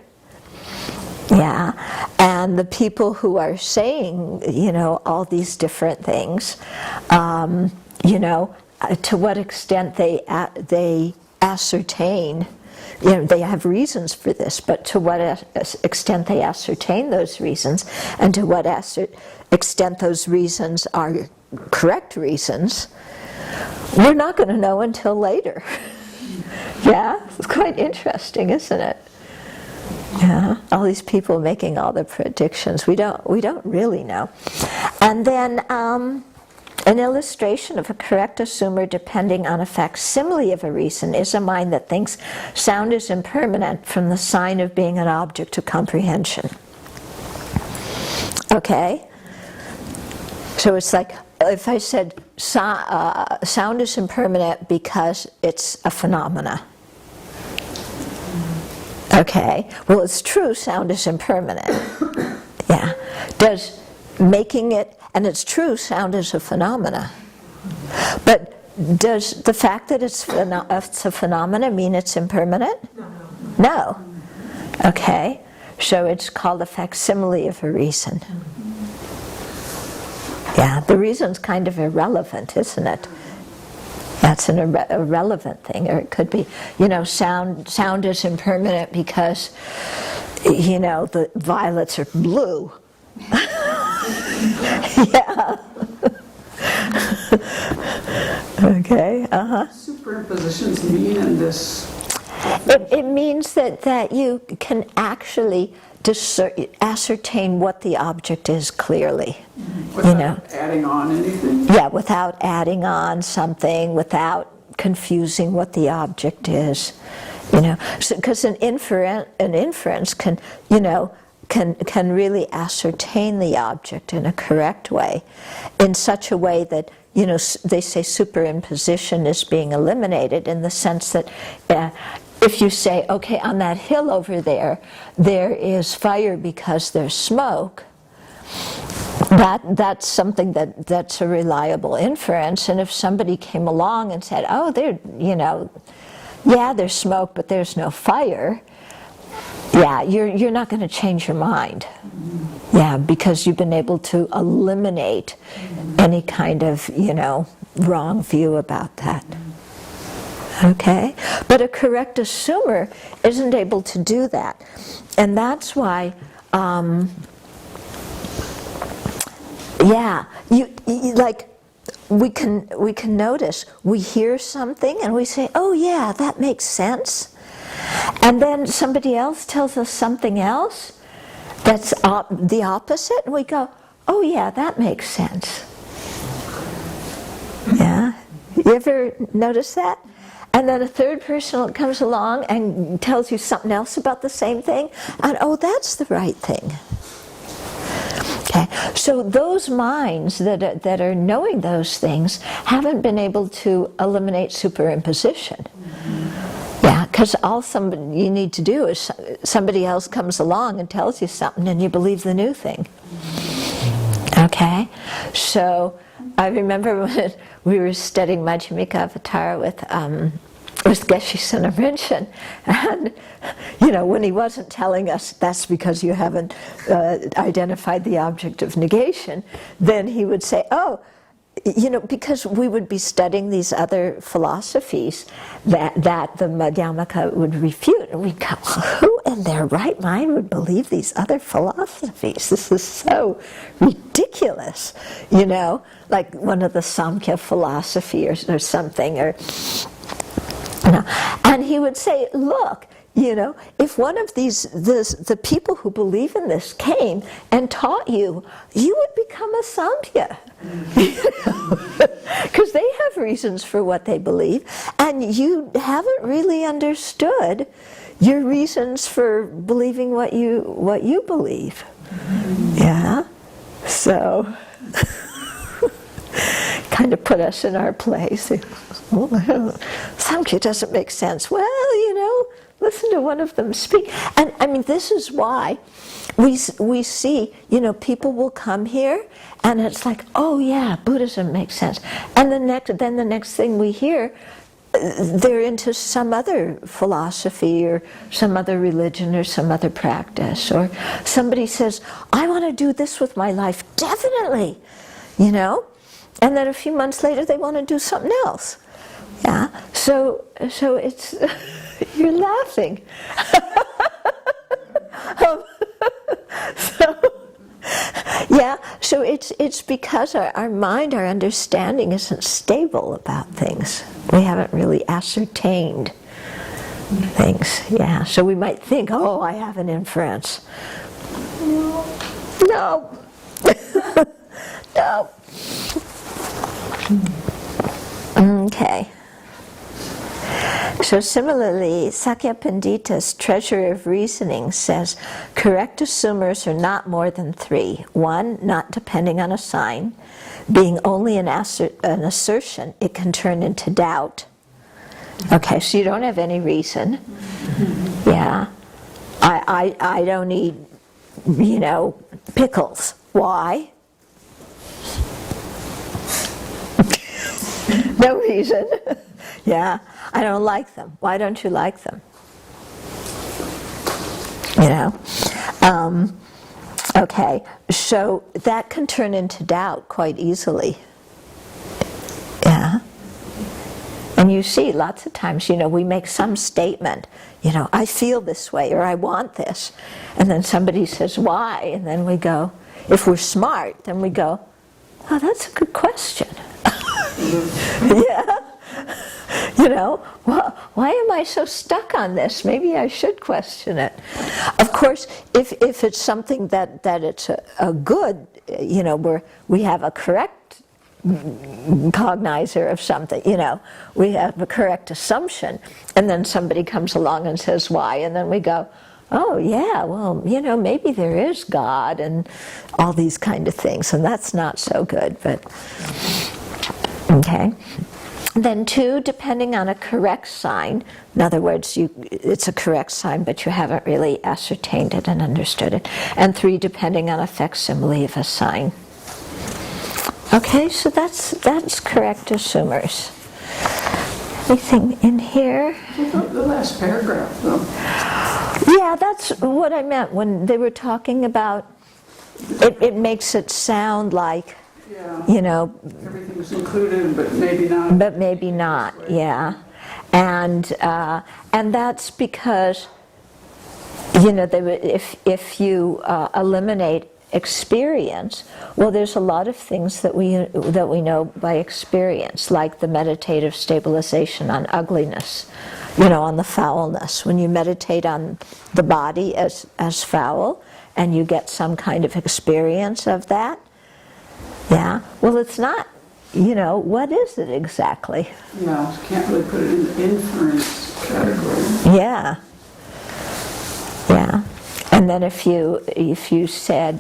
Yeah, and the people who are saying, you know, all these different things, you know, to what extent they ascertain, you know, they have reasons for this, but to what extent they ascertain those reasons, and to what extent those reasons are correct reasons, we're not going to know until later. Yeah, it's quite interesting, isn't it? Yeah, all these people making all the predictions, we don't really know. And then an illustration of a correct assumer depending on a facsimile of a reason is a mind that thinks sound is impermanent from the sign of being an object of comprehension. Okay? So it's like if I said sound is impermanent because it's a phenomena. Okay, well it's true, sound is impermanent. Yeah. Does making it, and it's true, sound is a phenomena. But does the fact that it's a phenomena mean it's impermanent? No. Okay. So it's called a facsimile of a reason. Yeah, the reason's kind of irrelevant, isn't it? That's an irrelevant thing, or it could be, sound is impermanent because, the violets are blue. Yeah. Okay, Superimpositions mean in this? It means that you can actually ascertain what the object is clearly. Without adding on anything? Yeah, without adding on something, without confusing what the object is. Because an inference can, can really ascertain the object in a correct way, in such a way that, they say superimposition is being eliminated, in the sense that if you say, okay, on that hill over there is fire because there's smoke, that's something that's a reliable inference. And if somebody came along and said, oh, there's smoke, but there's no fire, yeah, you're not going to change your mind. Yeah, because you've been able to eliminate any kind of, wrong view about that. Okay? But a correct assumer isn't able to do that. And that's why, we can notice, we hear something and we say, oh yeah, that makes sense. And then somebody else tells us something else that's the opposite, and we go, oh yeah, that makes sense. Yeah? You ever notice that? And then a third person comes along and tells you something else about the same thing, and oh, that's the right thing. Okay, so those minds that are knowing those things haven't been able to eliminate superimposition. Yeah, because all you need to do is somebody else comes along and tells you something and you believe the new thing. Okay, so I remember when we were studying Madhyamika Avatar with Geshe-san Rinchen, and when he wasn't telling us that's because you haven't identified the object of negation, then he would say, oh, because we would be studying these other philosophies that the Madhyamaka would refute, and we'd go, who in their right mind would believe these other philosophies? This is so ridiculous, like one of the Samkhya philosophy or something, and he would say, look, if one of the people who believe in this came and taught you, you would become a Samkhya. Because they have reasons for what they believe, and you haven't really understood your reasons for believing what you believe. Yeah? So, kind of put us in our place. Samkhya doesn't make sense. Well, listen to one of them speak. And I mean, this is why we see, people will come here and it's like, oh yeah, Buddhism makes sense. And then the next thing we hear, they're into some other philosophy or some other religion or some other practice. Or somebody says, I want to do this with my life, definitely, And then a few months later they want to do something else. Yeah, so it's, you're laughing. So it's because our mind, our understanding isn't stable about things. We haven't really ascertained things. Yeah, so we might think, oh, I have an inference. No. No. Okay. So similarly, Sakya Pandita's Treasure of Reasoning says, correct assumers are not more than three. One, not depending on a sign. Being only an assertion, it can turn into doubt. Okay, so you don't have any reason. Yeah. I don't eat, pickles. Why? No reason. Yeah, I don't like them. Why don't you like them? You know? Okay, so that can turn into doubt quite easily. Yeah. And you see, lots of times, we make some statement, I feel this way, or I want this. And then somebody says, why? And then we go, if we're smart, then we go, oh, that's a good question. Yeah. Why am I so stuck on this? Maybe I should question it. Of course, if it's something that it's a good, where we have a correct cognizer of something, we have a correct assumption, and then somebody comes along and says why, and then we go, oh yeah, well, maybe there is God and all these kind of things, and that's not so good, but okay. Then 2, depending on a correct sign, in other words, it's a correct sign, but you haven't really ascertained it and understood it. And 3, depending on a facsimile of a sign. Okay, so that's correct assumers. Anything in here? The last paragraph, though. Yeah, that's what I meant when they were talking about, it makes it sound like, everything's included, but maybe not. But maybe not, yeah. And that's because, if you eliminate experience, well, there's a lot of things that we know by experience, like the meditative stabilization on ugliness, on the foulness. When you meditate on the body as foul, and you get some kind of experience of that, yeah, well, it's not, what is it exactly? Yeah, you can't really put it in the inference category. Yeah. Yeah. And then if you said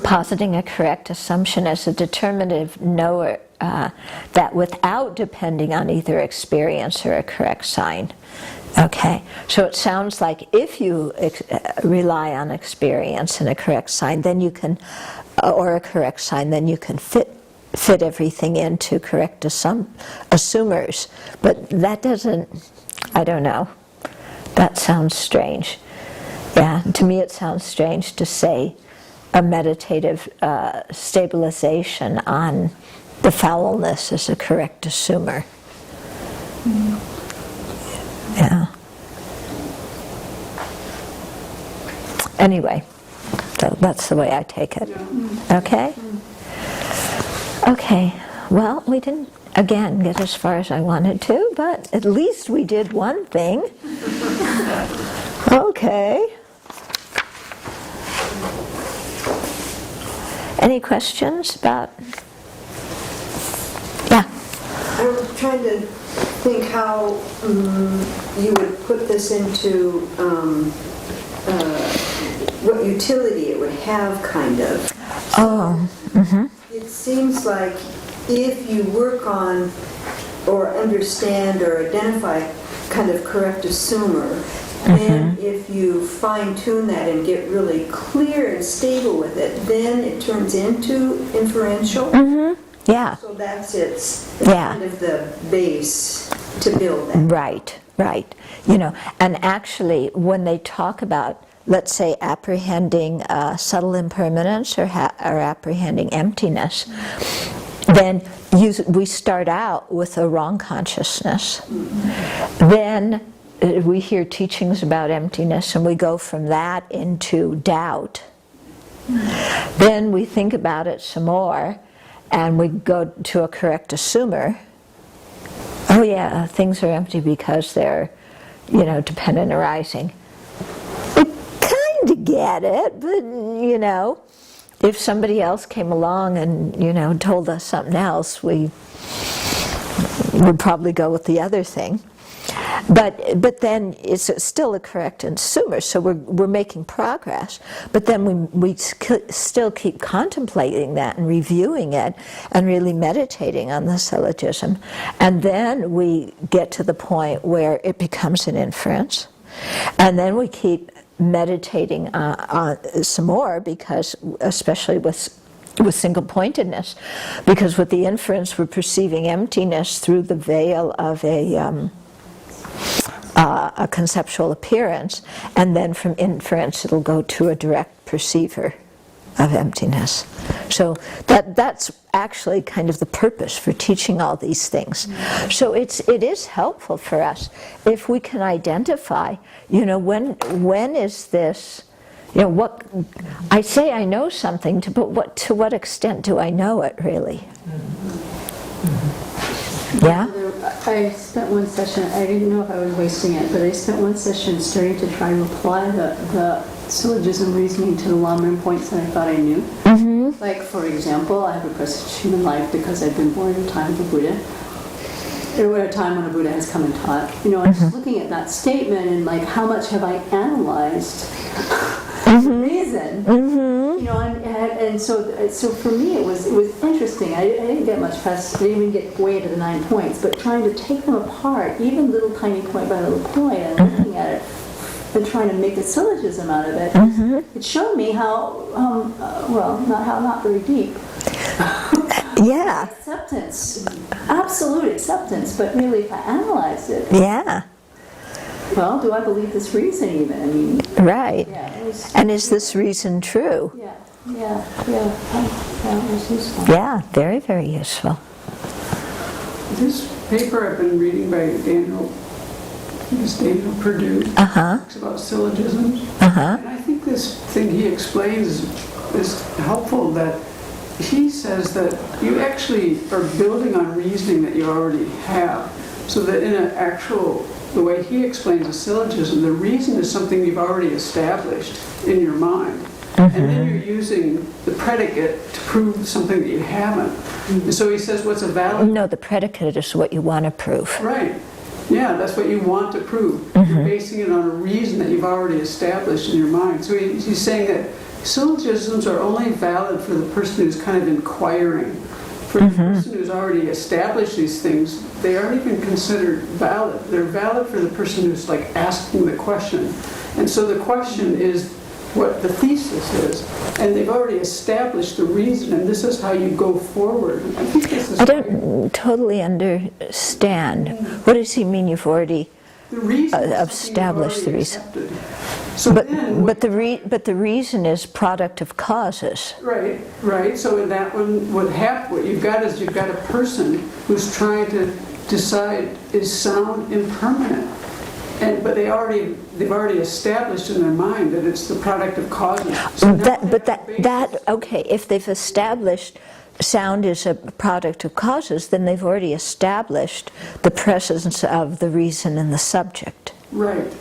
positing a correct assumption as a determinative knower that without depending on either experience or a correct sign. Okay, so it sounds like if you rely on experience and a correct sign, then you can, or a correct sign, then you can fit everything into correct assumers. But that doesn't, I don't know, that sounds strange. Yeah, to me it sounds strange to say a meditative stabilization on the foulness is a correct assumer. Yeah. Anyway, that's the way I take it. Okay? Okay. Well, we didn't, again, get as far as I wanted to, but at least we did one thing. Okay. Any questions about? Yeah. I was trying to think how you would put this into what utility it would have, kind of. Oh. Mm-hmm. It seems like if you work on or understand or identify kind of correct assumer, then if you fine-tune that and get really clear and stable with it, then it turns into inferential. Yeah. So that's its Yeah. kind of the base to build that. Right, right. And actually, when they talk about, let's say, apprehending subtle impermanence or apprehending emptiness, then we start out with a wrong consciousness. Then we hear teachings about emptiness, and we go from that into doubt. Then we think about it some more, and we go to a correct assumer. Oh yeah, things are empty because they're, dependent arising. We kind of get it, but if somebody else came along and told us something else, we would probably go with the other thing. But then it's still a correct assumer, so we're making progress. But then we still keep contemplating that and reviewing it and really meditating on the syllogism. And then we get to the point where it becomes an inference. And then we keep meditating on some more, because especially with with single-pointedness, because with the inference we're perceiving emptiness through the veil of a conceptual appearance, and then from inference it'll go to a direct perceiver of emptiness. So that's actually kind of the purpose for teaching all these things. So it is helpful for us if we can identify, when is this, what I say I know something, but to what extent do I know it really? Yeah? I spent one session, I didn't know if I was wasting it, but I spent one session starting to try to apply the syllogism reasoning to the Lamrim points that I thought I knew. Mm-hmm. Like, for example, I have a present human life because I've been born in the time of the Buddha, or at a time when a Buddha has come and taught. I'm just looking at that statement and like, how much have I analyzed reason? And so for me it was interesting. I didn't get much press. I didn't even get way to the 9 points, but trying to take them apart, even little tiny point by little point, and looking at it and trying to make a syllogism out of it. It showed me how not very deep. Yeah. Acceptance, absolute acceptance, but really if I analyzed it, Yeah. well, do I believe this reason even? I mean, Right. yeah, it was, And is this reason true? yeah, it was useful. Yeah, very, very useful. This paper I've been reading by Daniel Perdue talks about syllogisms. And I think this thing he explains is helpful, that he says that you actually are building on reasoning that you already have. So that in the way he explains a syllogism, the reason is something you've already established in your mind. And then you're using the predicate to prove something that you haven't. And so he says what's a valid... No, the predicate is what you want to prove. Right. Yeah, that's what you want to prove. You're basing it on a reason that you've already established in your mind. So he's saying that syllogisms are only valid for the person who's kind of inquiring. For the person who's already established these things, they aren't even considered valid. They're valid for the person who's like asking the question. And so the question is what the thesis is. And they've already established the reason, and this is how you go forward. I think this is... I don't totally understand. What does he mean you've already the reason established the reason? accepted. So then, But the reason is product of causes. Right. So in that one, what you've got a person who's trying to decide, is sound impermanent? But they've already established in their mind that it's the product of causes. So okay, if they've established sound is a product of causes, then they've already established the presence of the reason in the subject. Right.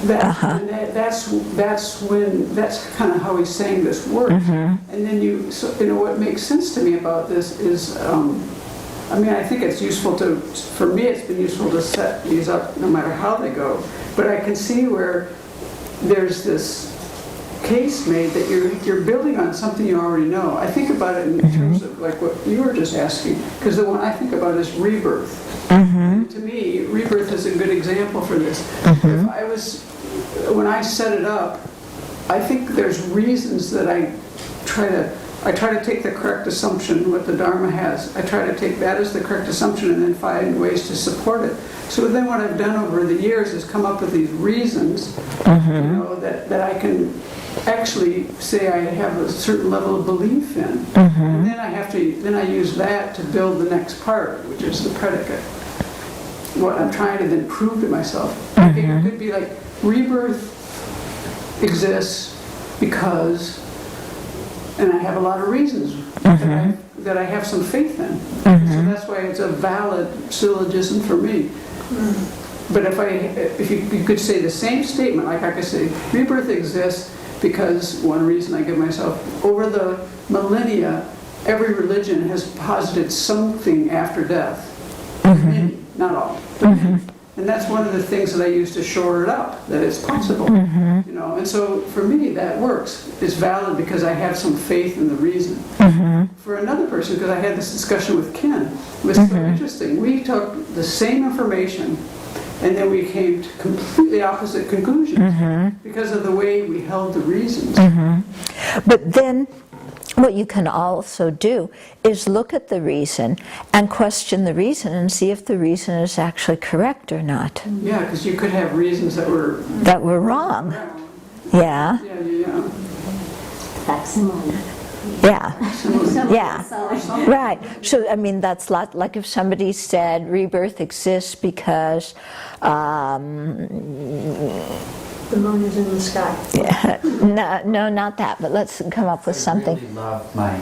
And that's kind of how he's saying this works. And then what makes sense to me about this is, I think it's useful for me it's been useful to set these up no matter how they go, but I can see where there's this case made that you're building on something you already know. I think about it in terms of like what you were just asking, because the one I think about is rebirth. And to me, rebirth is a good example for this. When I set it up, I think there's reasons that I try to take the correct assumption, what the Dharma has. I try to take that as the correct assumption and then find ways to support it. So then what I've done over the years is come up with these reasons, that I can actually say I have a certain level of belief in. And then I use that to build the next part, which is the predicate. What I'm trying to then prove to myself. I think it could be like, rebirth exists because, and I have a lot of reasons that I have some faith in. So that's why it's a valid syllogism for me. But if you could say the same statement, like I could say, rebirth exists because, one reason I give myself, over the millennia, every religion has posited something after death. Many, not all. And that's one of the things that I use to shore it up, that it's possible. And so for me, that works. It's valid because I have some faith in the reason. For another person, because I had this discussion with Ken, it was so interesting. We took the same information and then we came to completely opposite conclusions because of the way we held the reasons. But then what you can also do is look at the reason and question the reason and see if the reason is actually correct or not. Yeah, because you could have reasons that were wrong. Yeah. Yeah. Facsimile. Yeah. Yeah. So, Right. So, I mean, that's like if somebody said rebirth exists because, The moon is in the sky. no, not that, but let's come up with something. I really love my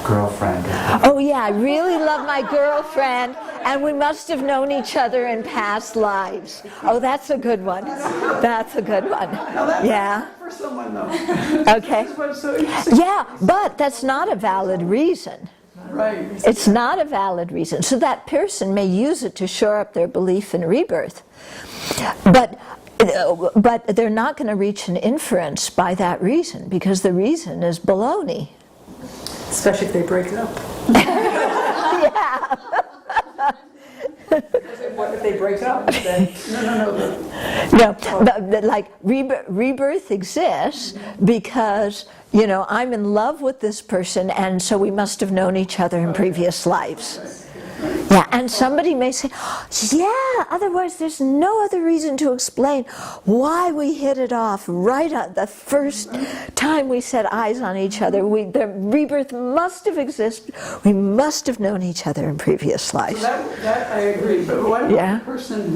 girlfriend. Oh, yeah, I really love my girlfriend, and we must have known each other in past lives. Oh, that's a good one. That's a good one. Yeah. For someone though. Okay. That's what's so interesting. Yeah, but that's not a valid reason. Right. It's not a valid reason. So that person may use it to shore up their belief in rebirth. But they're not going to reach an inference by that reason, because the reason is baloney. Especially if they break it up. Yeah. What if they break it up? Then No, but like rebirth exists because, you know, I'm in love with this person, and so we must have known each other in previous lives. Yeah, and somebody may say, yeah, otherwise there's no other reason to explain why we hit it off right at the first time we set eyes on each other. The rebirth must have existed. We must have known each other in previous lives. So that I agree, but what about Yeah. the person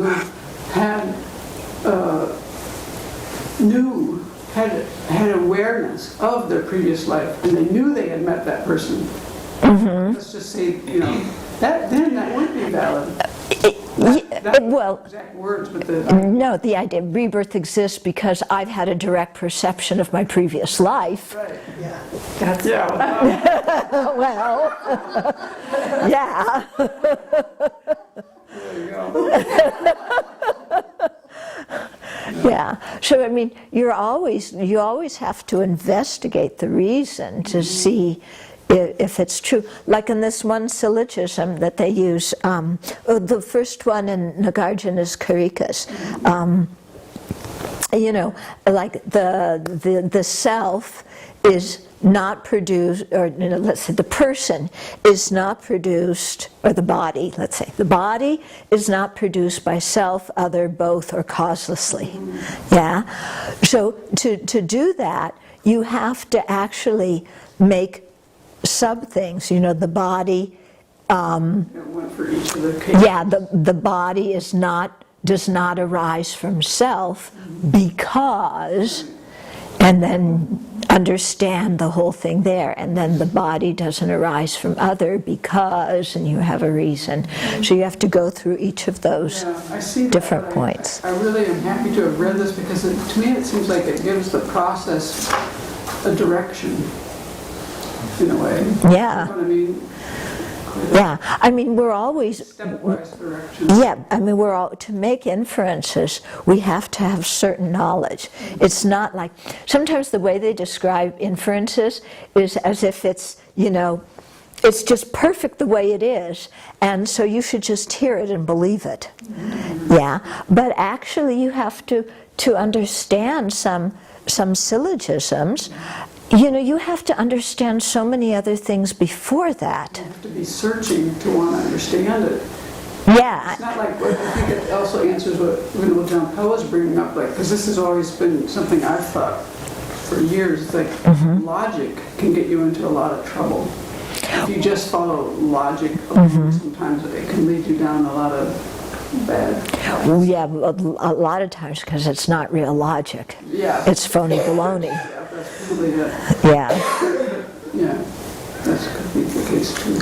who had awareness of their previous life, and they knew they had met that person? Mm-hmm. Let's just say, you know, then that would be valid. Well, Exact words, but the no, the idea rebirth exists because I've had a direct perception of my previous life. right. that's Well, yeah. There you go. Yeah. So I mean, you always have to investigate the reason to see if it's true. Like in this one syllogism that they use, the first one in Nagarjuna's Karikas. You know, like the self is not produced, or you know, let's say the person is not produced, or the body, let's say, the body is not produced by self, other, both, or causelessly. Yeah? So to do that, you have to actually make sub-things, you know, the body, One for each of the cases. yeah, the body does not arise from self because, and then understand the whole thing there, and then the body doesn't arise from other because, and you have a reason. So you have to go through each of those Yeah, I see that, different but points. I really am happy to have read this because to me it seems like it gives the process a direction, in a way. Yeah. You know what I mean? Yeah, I mean, we're always, Stepwise direction. yeah, I mean, to make inferences, we have to have certain knowledge. It's not like, sometimes the way they describe inferences is as if it's, you know, it's just perfect the way it is, and so you should just hear it and believe it. Yeah, but actually you have to understand some syllogisms. You know, you have to understand so many other things before that. You have to be searching to want to understand it. Yeah. It's not like, I think it also answers what John Pell was bringing up, like, because this has always been something I've thought for years. It's like logic can get you into a lot of trouble. If you just follow logic, sometimes it can lead you down a lot of bad paths. Well, yeah, a lot of times because it's not real logic. Yeah. It's phony baloney. Yeah, that's probably it. Yeah, Yeah, that could be the case too.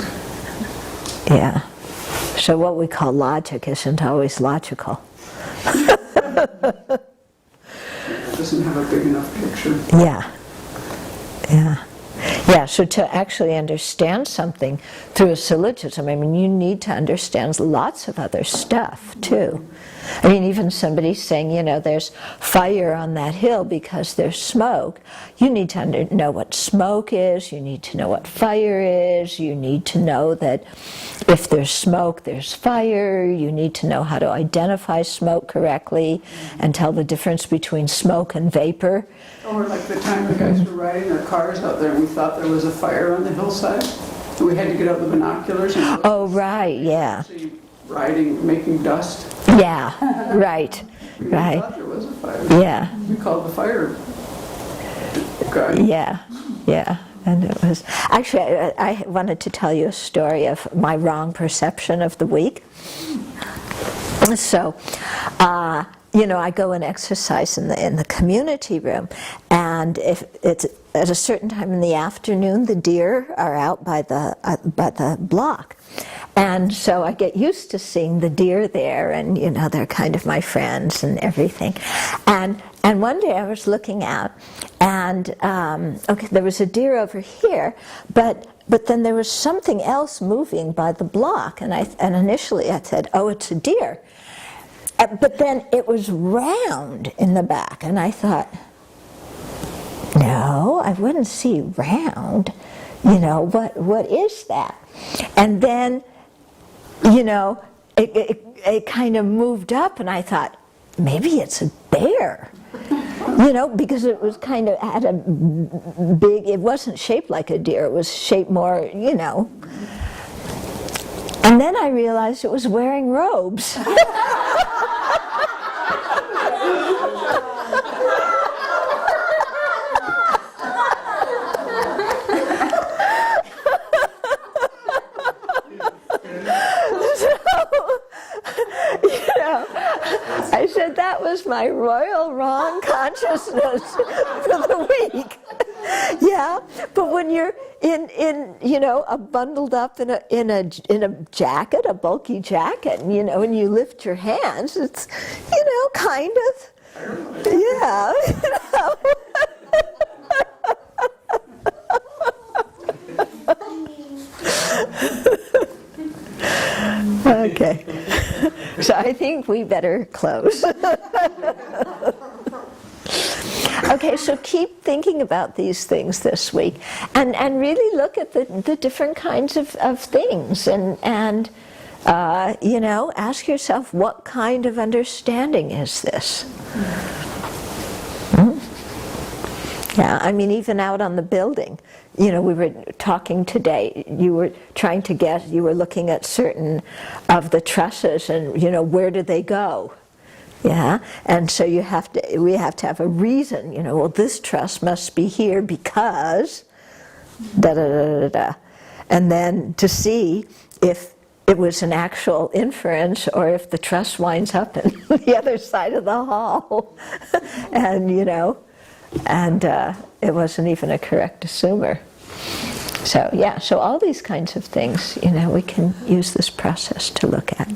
yeah. So what we call logic isn't always logical. It doesn't have a big enough picture. Yeah, yeah. Yeah, so to actually understand something through a syllogism, I mean, you need to understand lots of other stuff too. I mean, even somebody saying, you know, there's fire on that hill because there's smoke. You need to know what smoke is, you need to know what fire is, you need to know that if there's smoke, there's fire, you need to know how to identify smoke correctly and tell the difference between smoke and vapor. Or like the time the guys were riding their cars out there and we thought there was a fire on the hillside. And we had to get out the binoculars and look. Oh, right, yeah. See riding, making dust. Yeah, right, We right. thought there was a fire. Yeah, We called the fire guy. yeah, yeah. And it was, actually, I wanted to tell you a story of my wrong perception of the week. So, you know, I go and exercise in the community room, and if it's at a certain time in the afternoon, the deer are out by the block, and so I get used to seeing the deer there, and you know, they're kind of my friends and everything, and one day I was looking out, and okay, there was a deer over here, but then there was something else moving by the block, and initially I said, oh, it's a deer. But then it was round in the back, and I thought, no, I wouldn't see round. You know, what is that? And then, you know, it kind of moved up, and I thought, maybe it's a bear. You know, because it was kind of had a big, it wasn't shaped like a deer, it was shaped more, you know. And then I realized it was wearing robes. I said that was my royal wrong consciousness for the week. Yeah, but when you're in you know, bundled up in a jacket, a bulky jacket, you know, and you lift your hands, it's, you know, kind of, yeah, you know. Okay, so I think we better close. Okay, so keep thinking about these things this week, and really look at the different kinds of things, and you know, ask yourself, what kind of understanding is this? Yeah, I mean, even out on the building, you know, we were talking today, you were trying to guess, you were looking at certain of the trusses and, you know, where do they go? Yeah, and so we have to have a reason, you know, well, this truss must be here because da da da da da. And then to see if it was an actual inference or if the truss winds up in the other side of the hall. And, you know, and it wasn't even a correct assumer. So, yeah, so all these kinds of things, you know, we can use this process to look at.